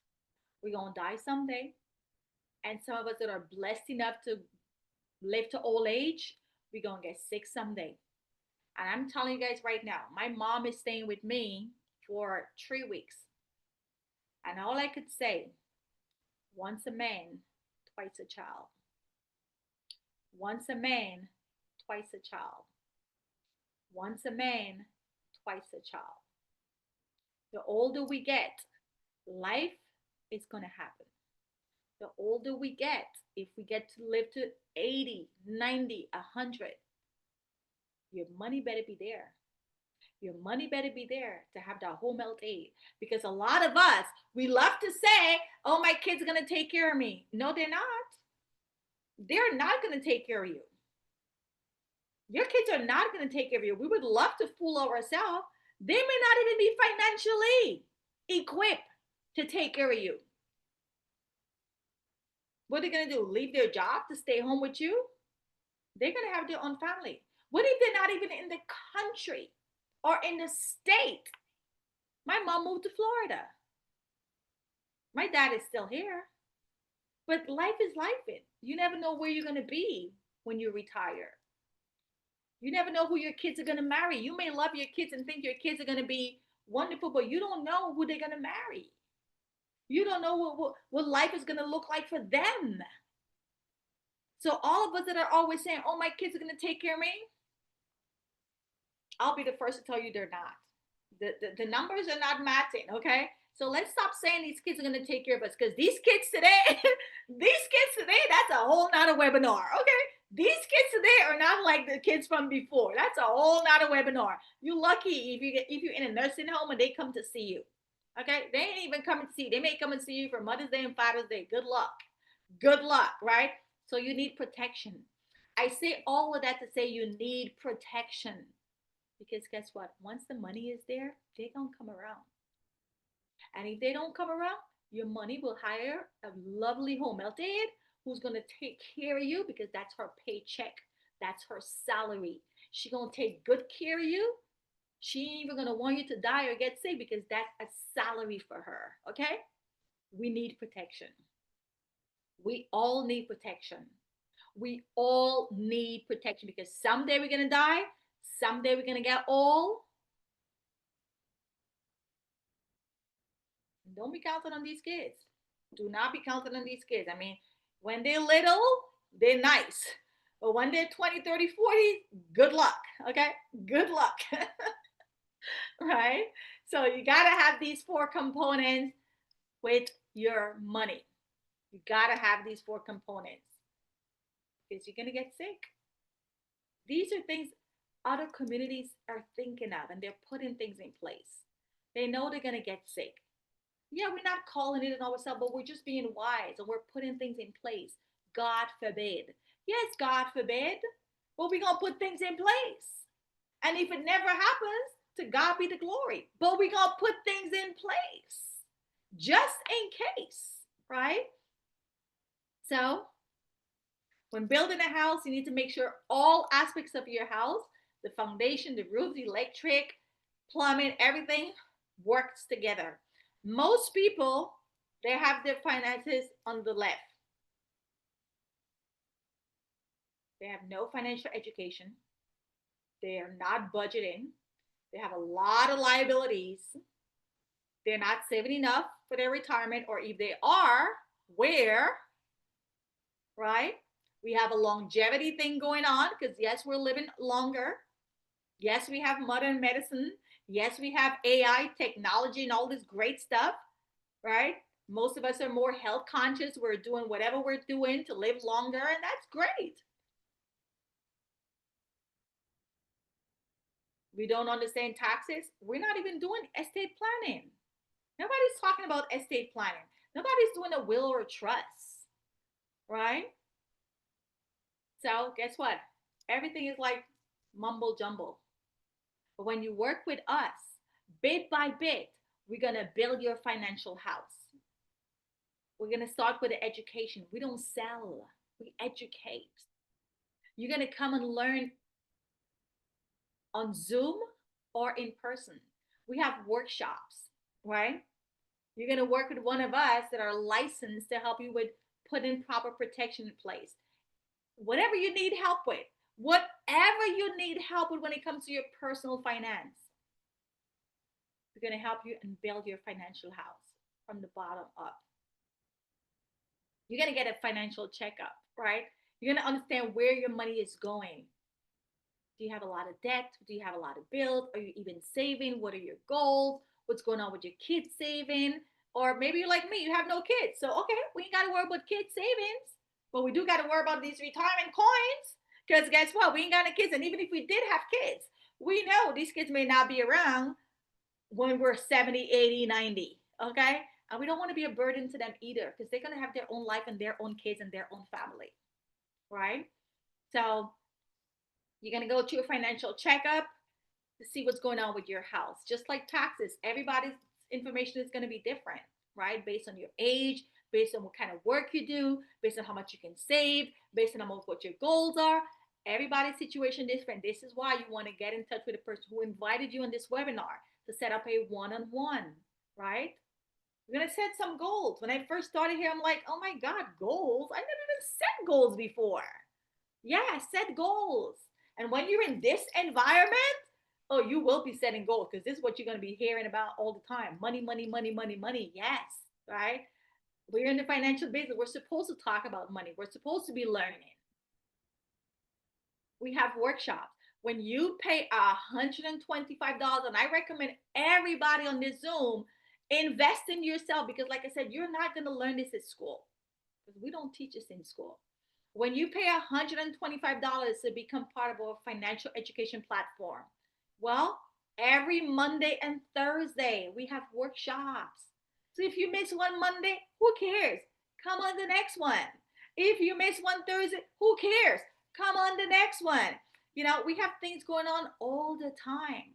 We're going to die someday. And some of us that are blessed enough to live to old age, we're going to get sick someday. And I'm telling you guys right now, my mom is staying with me for 3 weeks. And all I could say, once a man, twice a child. Once a man, twice a child. Once a man, twice a child. The older we get, life is going to happen. The older we get, if we get to live to 80, 90, 100, your money better be there. Your money better be there to have that home health aid. Because a lot of us, we love to say, oh, my kids are going to take care of me. No, they're not. They're not going to take care of you. Your kids are not going to take care of you. We would love to fool ourselves. They may not even be financially equipped to take care of you. What are they going to do? Leave their job to stay home with you? They're going to have their own family. What if they're not even in the country or in the state? My mom moved to Florida. My dad is still here. But life is life. You never know where you're going to be when you retire. You never know who your kids are going to marry. You may love your kids and think your kids are going to be wonderful, but you don't know who they're going to marry. You don't know what life is going to look like for them. So all of us that are always saying, oh, my kids are going to take care of me, I'll be the first to tell you they're not. The numbers are not matching, okay? So let's stop saying these kids are going to take care of us, because these kids today, that's a whole nother webinar, okay? These kids today are not like the kids from before. That's a whole nother webinar. You're lucky if you're in a nursing home and they come to see you, okay? They ain't even coming to see you. They may come and see you for Mother's Day and Father's Day. Good luck. Good luck, right? So you need protection. I say all of that to say you need protection. Because guess what? Once the money is there, they're going to come around. And if they don't come around, your money will hire a lovely home health aide who's going to take care of you, because that's her paycheck. That's her salary. She's going to take good care of you. She ain't even going to want you to die or get sick, because that's a salary for her. Okay? We need protection. We all need protection. We all need protection, because someday we're going to die. Someday we're going to get old. Don't be counting on these kids. Do not be counting on these kids. I mean, when they're little, they're nice. But when they're 20, 30, 40, good luck. Okay? Good luck. Right? So you got to have these 4 components with your money. You got to have these 4 components, because you're going to get sick. These are things other communities are thinking of, and they're putting things in place. They know they're going to get sick. Yeah, we're not calling it an ourselves, but we're just being wise and we're putting things in place. God forbid. Yes, God forbid. But we're going to put things in place. And if it never happens, to God be the glory. But we're going to put things in place just in case, right? So when building a house, you need to make sure all aspects of your house, the foundation, the roof, the electric, plumbing, everything works together. Most people, they have their finances on the left. They have no financial education. They are not budgeting. They have a lot of liabilities. They're not saving enough for their retirement, or if they are, where, right? We have a longevity thing going on, because yes, we're living longer. Yes, we have modern medicine. Yes, we have AI technology and all this great stuff, right? Most of us are more health conscious. We're doing whatever we're doing to live longer, and that's great. We don't understand taxes. We're not even doing estate planning. Nobody's talking about estate planning. Nobody's doing a will or a trust, right? So guess what? Everything is like mumble jumble. But when you work with us, bit by bit, we're going to build your financial house. We're going to start with the education. We don't sell, we educate. You're going to come and learn on Zoom or in person. We have workshops, right? You're going to work with one of us that are licensed to help you with putting proper protection in place. Whatever you need help with, whatever you need help with when it comes to your personal finance, we're going to help you and build your financial house from the bottom up. You're going to get a financial checkup, right? You're going to understand where your money is going. Do you have a lot of debt? Do you have a lot of bills? Are you even saving? What are your goals? What's going on with your kids saving? Or maybe you're like me, you have no kids. So, okay, we ain't got to worry about kids savings, but we do got to worry about these retirement coins, because guess what? We ain't got no kids. And even if we did have kids, we know these kids may not be around when we're 70, 80, 90, okay? And we don't want to be a burden to them either, because they're going to have their own life and their own kids and their own family, right? So you're going to go to a financial checkup to see what's going on with your house. Just like taxes, everybody's information is going to be different, right? Based on your age, based on what kind of work you do, based on how much you can save, based on what your goals are. Everybody's situation is different. This is why you want to get in touch with the person who invited you on this webinar to set up a one-on-one, right? We're going to set some goals. When I first started here, I'm like, oh my God, goals? I never even set goals before. Yeah, set goals. And when you're in this environment, oh, you will be setting goals, because this is what you're going to be hearing about all the time. Money, money, money, money, money. Yes. right? We're in the financial business. We're supposed to talk about money. We're supposed to be learning. We have workshops. When you pay $125, and I recommend everybody on this Zoom invest in yourself, because, like I said, you're not going to learn this at school because we don't teach this in school. When you pay $125 to become part of a financial education platform, well, every Monday and Thursday we have workshops. So if you miss one Monday, who cares? Come on the next one. If you miss one Thursday, who cares? Come on the next one. We have things going on all the time.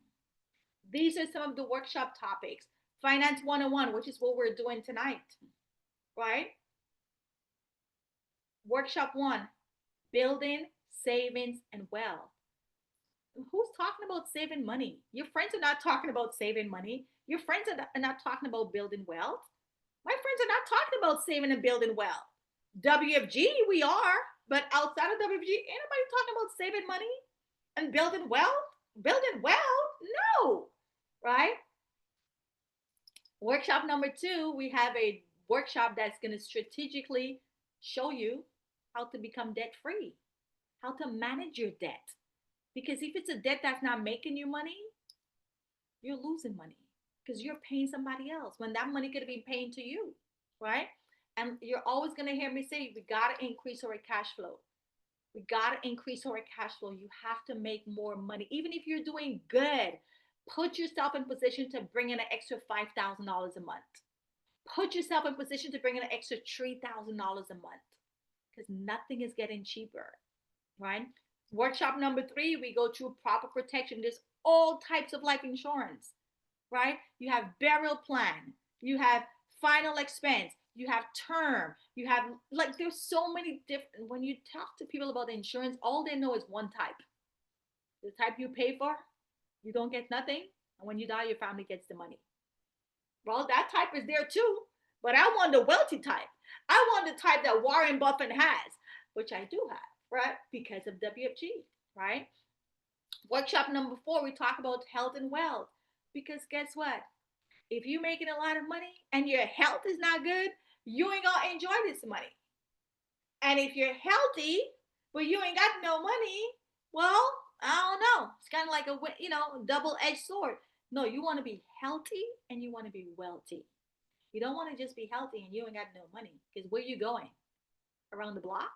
These are some of the workshop topics. Finance 101, which is what we're doing tonight, right? Workshop 1, building savings and wealth. Who's talking about saving money? Your friends are not talking about saving money. Your friends are not talking about building wealth. My friends are not talking about saving and building wealth. WFG, we are, but outside of WFG, ain't nobody talking about saving money and building wealth. Building wealth? No, right? Workshop number 2, we have a workshop that's going to strategically show you how to become debt free, how to manage your debt. Because if it's a debt that's not making you money, you're losing money because you're paying somebody else when that money could have been paying to you, right? And you're always going to hear me say, we got to increase our cash flow. We got to increase our cash flow. You have to make more money. Even if you're doing good, put yourself in position to bring in an extra $5,000 a month. Put yourself in position to bring in an extra $3,000 a month because nothing is getting cheaper, right? Workshop number 3, we go through proper protection. There's all types of life insurance, right? You have burial plan, you have final expense, you have term, you have, like, there's so many different. When you talk to people about insurance, all they know is one type. The type you pay for, you don't get nothing, and when you die, your family gets the money. Well, that type is there too, but I want the wealthy type. I want the type that Warren Buffett has, which I do have, right? Because of WFG, right? Workshop number 4, we talk about health and wealth. Because guess what? If you're making a lot of money and your health is not good, you ain't gonna enjoy this money. And if you're healthy, but you ain't got no money, well, I don't know. It's kind of like a double-edged sword. No, you want to be healthy and you want to be wealthy. You don't want to just be healthy and you ain't got no money. Because where you going? Around the block?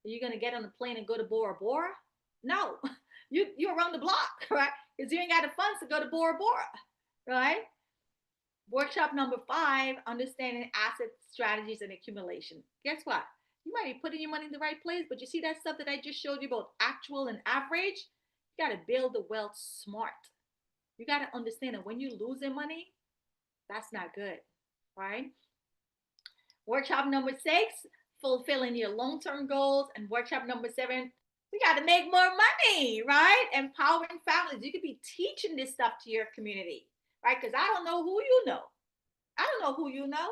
Are you gonna get on a plane and go to Bora Bora? No, you're around the block, right? Because you ain't got the funds to go to Bora Bora, right? Workshop number 5, understanding asset strategies and accumulation. Guess what? You might be putting your money in the right place, but you see that stuff that I just showed you about actual and average? You got to build the wealth smart. You got to understand that when you're losing money, that's not good, right? Workshop number 6, fulfilling your long-term goals. And workshop number 7, we got to make more money, right? Empowering families. You could be teaching this stuff to your community, right? Because I don't know who you know. I don't know who you know,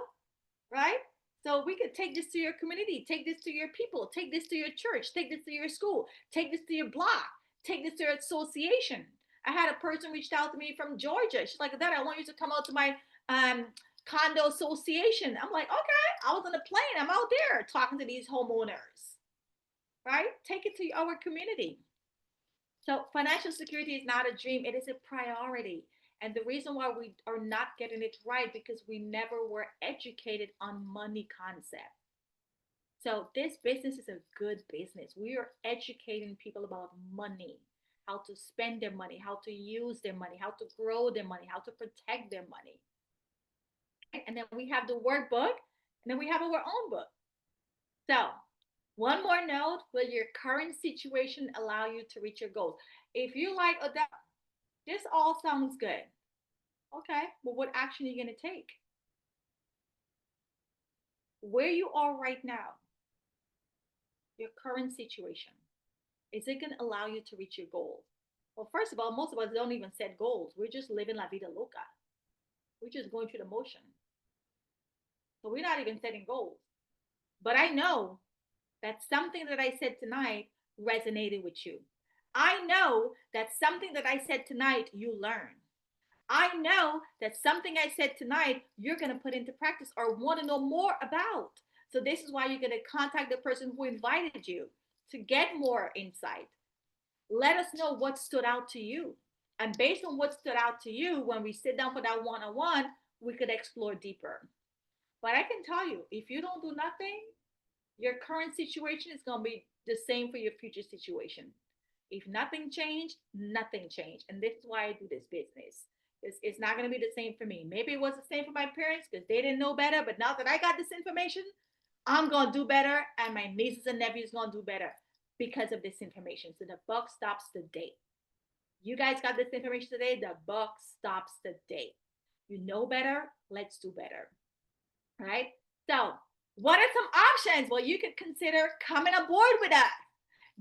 right? So we could take this to your community, take this to your people, take this to your church, take this to your school, take this to your block, take this to your association. I had a person reached out to me from Georgia. She's like, "Dad, I want you to come out to my condo association." I'm like, okay. I was on a plane. I'm out there talking to these homeowners, right? Take it to our community. So financial security is not a dream. It is a priority. And the reason why we are not getting it right because we never were educated on money concept. So this business is a good business. We are educating people about money, how to spend their money, how to use their money, how to grow their money, how to protect their money. And then we have the workbook, and then we have our own book. So one more note, will your current situation allow you to reach your goals? If you like, oh, this all sounds good. Okay, but what action are you going to take? Where you are right now, your current situation, is it going to allow you to reach your goals? Well, first of all, most of us don't even set goals. We're just living la vida loca. We're just going through the motion. So we're not even setting goals. But I know that something that I said tonight resonated with you. I know that something that I said tonight you learned. I know that something I said tonight, you're going to put into practice or want to know more about. So this is why you're going to contact the person who invited you to get more insight. Let us know what stood out to you. And based on what stood out to you, when we sit down for that one on one, we could explore deeper. But I can tell you, if you don't do nothing, your current situation is going to be the same for your future situation. If nothing changed, nothing changed. And this is why I do this business. It's not going to be the same for me. Maybe it was the same for my parents because they didn't know better. But now that I got this information, I'm going to do better. And my nieces and nephews going to do better because of this information. So the buck stops the date. You guys got this information today. The buck stops the date. You know better. Let's do better. Right? So, what are some options? Well, you could consider coming aboard with us.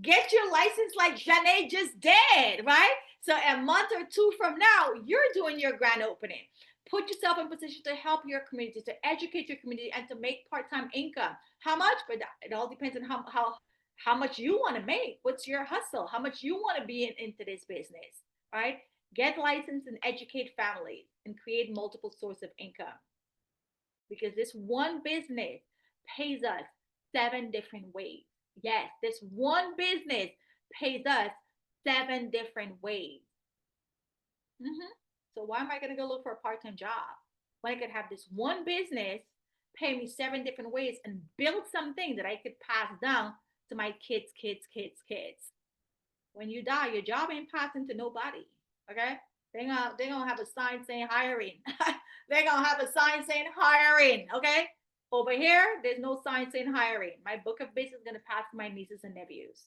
Get your license like Janae just did, right? So a month or two from now, you're doing your grand opening. Put yourself in position to help your community, to educate your community, and to make part-time income. How much? But it all depends on how much you want to make. What's your hustle? How much you want to be into this business, right? Get licensed and educate families and create multiple sources of income. Because this one business pays us 7 different ways. Yes, this one business pays us 7 different ways. Mm-hmm. So why am I going to go look for a part-time job when I could have this one business pay me 7 different ways and build something that I could pass down to my kids? When you die, your job ain't passing to nobody. Okay? They're gonna have a sign saying hiring. They're gonna have a sign saying hiring. Okay? Over here, there's no sign saying hiring. My book of business is gonna pass to my nieces and nephews.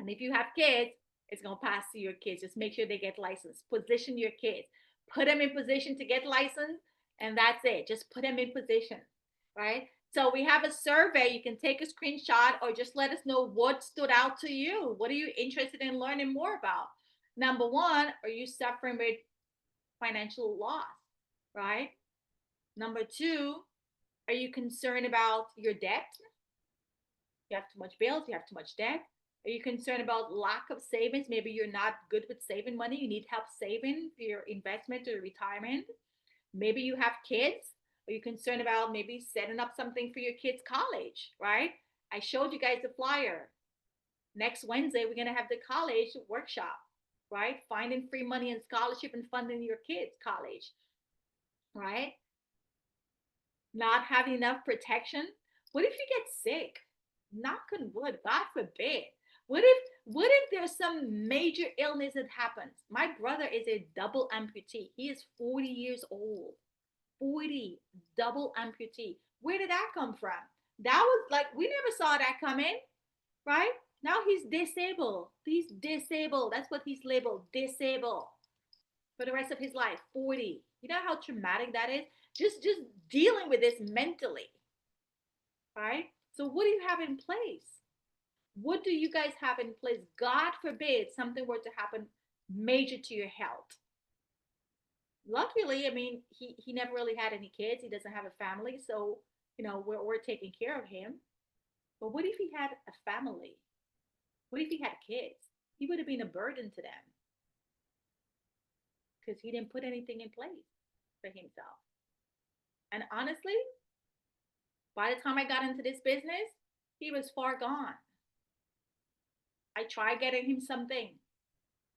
And if you have kids, it's gonna pass to your kids. Just make sure they get licensed. Position your kids. Put them in position to get licensed, and that's it. Just put them in position, right? So we have a survey. You can take a screenshot or just let us know what stood out to you. What are you interested in learning more about? Number one, are you suffering with financial loss, right? Number two, are you concerned about your debt? You have too much bills, you have too much debt. Are you concerned about lack of savings? Maybe you're not good with saving money. You need help saving for your investment or retirement. Maybe you have kids. Are you concerned about maybe setting up something for your kids' college, right? I showed you guys the flyer. Next Wednesday, we're going to have the college workshop, right? Finding free money and scholarship and funding your kids' college, right? Not having enough protection. What if you get sick? Knock on wood, God forbid. What if there's some major illness that happens? My brother is a double amputee. He is 40 years old. 40, double amputee. Where did that come from? That was like, we never saw that coming, right? Now he's disabled. He's disabled. That's what he's labeled, disabled for the rest of his life. 40. You know how traumatic that is? Just dealing with this mentally, right? So what do you have in place? What do you guys have in place? God forbid something were to happen major to your health. Luckily, I mean, he never really had any kids. He doesn't have a family, so we're taking care of him. But what if he had a family? What if he had kids? He would have been a burden to them because he didn't put anything in place for himself. And honestly, by the time I got into this business, he was far gone. I tried getting him something,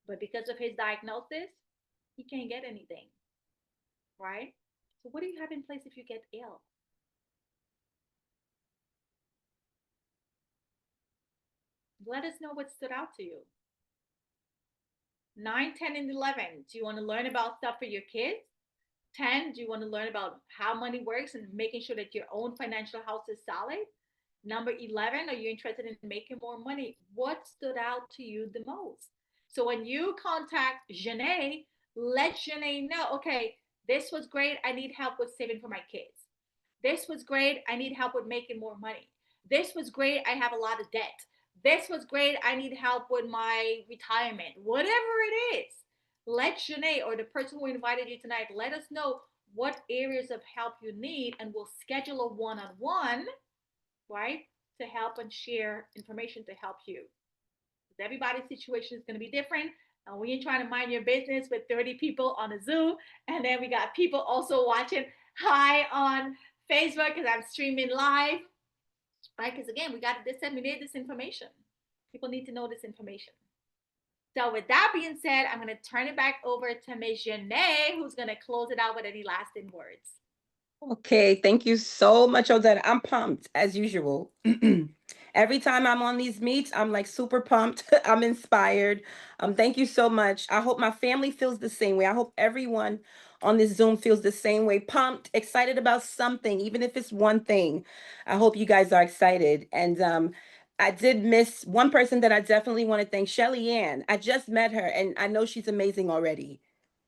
but because of his diagnosis, he can't get anything, right? So, what do you have in place if you get ill? Let us know what stood out to you. 9, 10, and 11. Do you want to learn about stuff for your kids? 10, do you want to learn about how money works and making sure that your own financial house is solid? Number 11, are you interested in making more money? What stood out to you the most? So when you contact Janae, let Janae know, okay, this was great. I need help with saving for my kids. This was great. I need help with making more money. This was great. I have a lot of debt. This was great. I need help with my retirement. Whatever it is, let Janae or the person who invited you tonight let us know what areas of help you need, and we'll schedule a one-on-one, right, to help and share information to help you. Because everybody's situation is going to be different. We ain't trying to mind your business with 30 people on a Zoom. And then we got people also watching hi on Facebook because I'm streaming live, right? Because again, we got to disseminate this information. People need to know this information. So with that being said, I'm going to turn it back over to Ms. Janae, who's going to close it out with any lasting words. Okay, thank you so much, Odetta. I'm pumped as usual. Every time I'm on these meets, I'm like super pumped. I'm inspired. Thank you so much. I hope my family feels the same way. I hope everyone on this Zoom feels the same way. Pumped, excited about something, even if it's one thing. I hope you guys are excited. And I did miss one person that I definitely want to thank, Shelly Ann. I just met her and I know she's amazing already.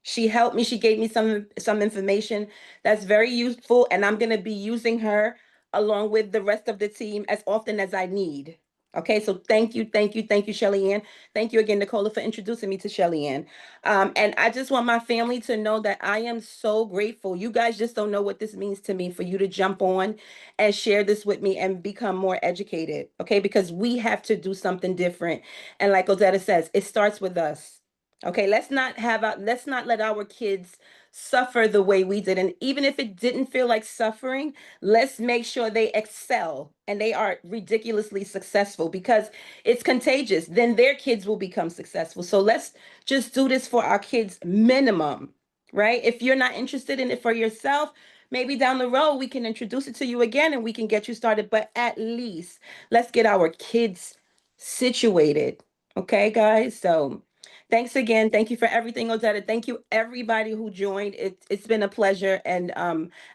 She helped me. She gave me some information that's very useful, and I'm going to be using her along with the rest of the team as often as I need. Okay, so thank you, thank you, thank you, Shelly Ann. Thank you again, Nicola, for introducing me to Shelly Ann. And I just want my family to know that I am so grateful. You guys just don't know what this means to me for you to jump on and share this with me and become more educated. Okay, because we have to do something different. And like Odetta says, it starts with us. Okay, let's not let our kids suffer the way we did. And even if it didn't feel like suffering, let's make sure they excel and they are ridiculously successful because it's contagious. Then their kids will become successful. So let's just do this for our kids minimum, right? If you're not interested in it for yourself, maybe down the road we can introduce it to you again and we can get you started. But at least let's get our kids situated. Okay, guys? So thanks again. Thank you for everything, Odetta. Thank you, everybody who joined. It's been a pleasure, and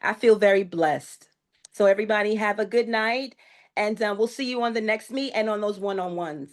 I feel very blessed. So everybody have a good night, and we'll see you on the next meet and on those one-on-ones.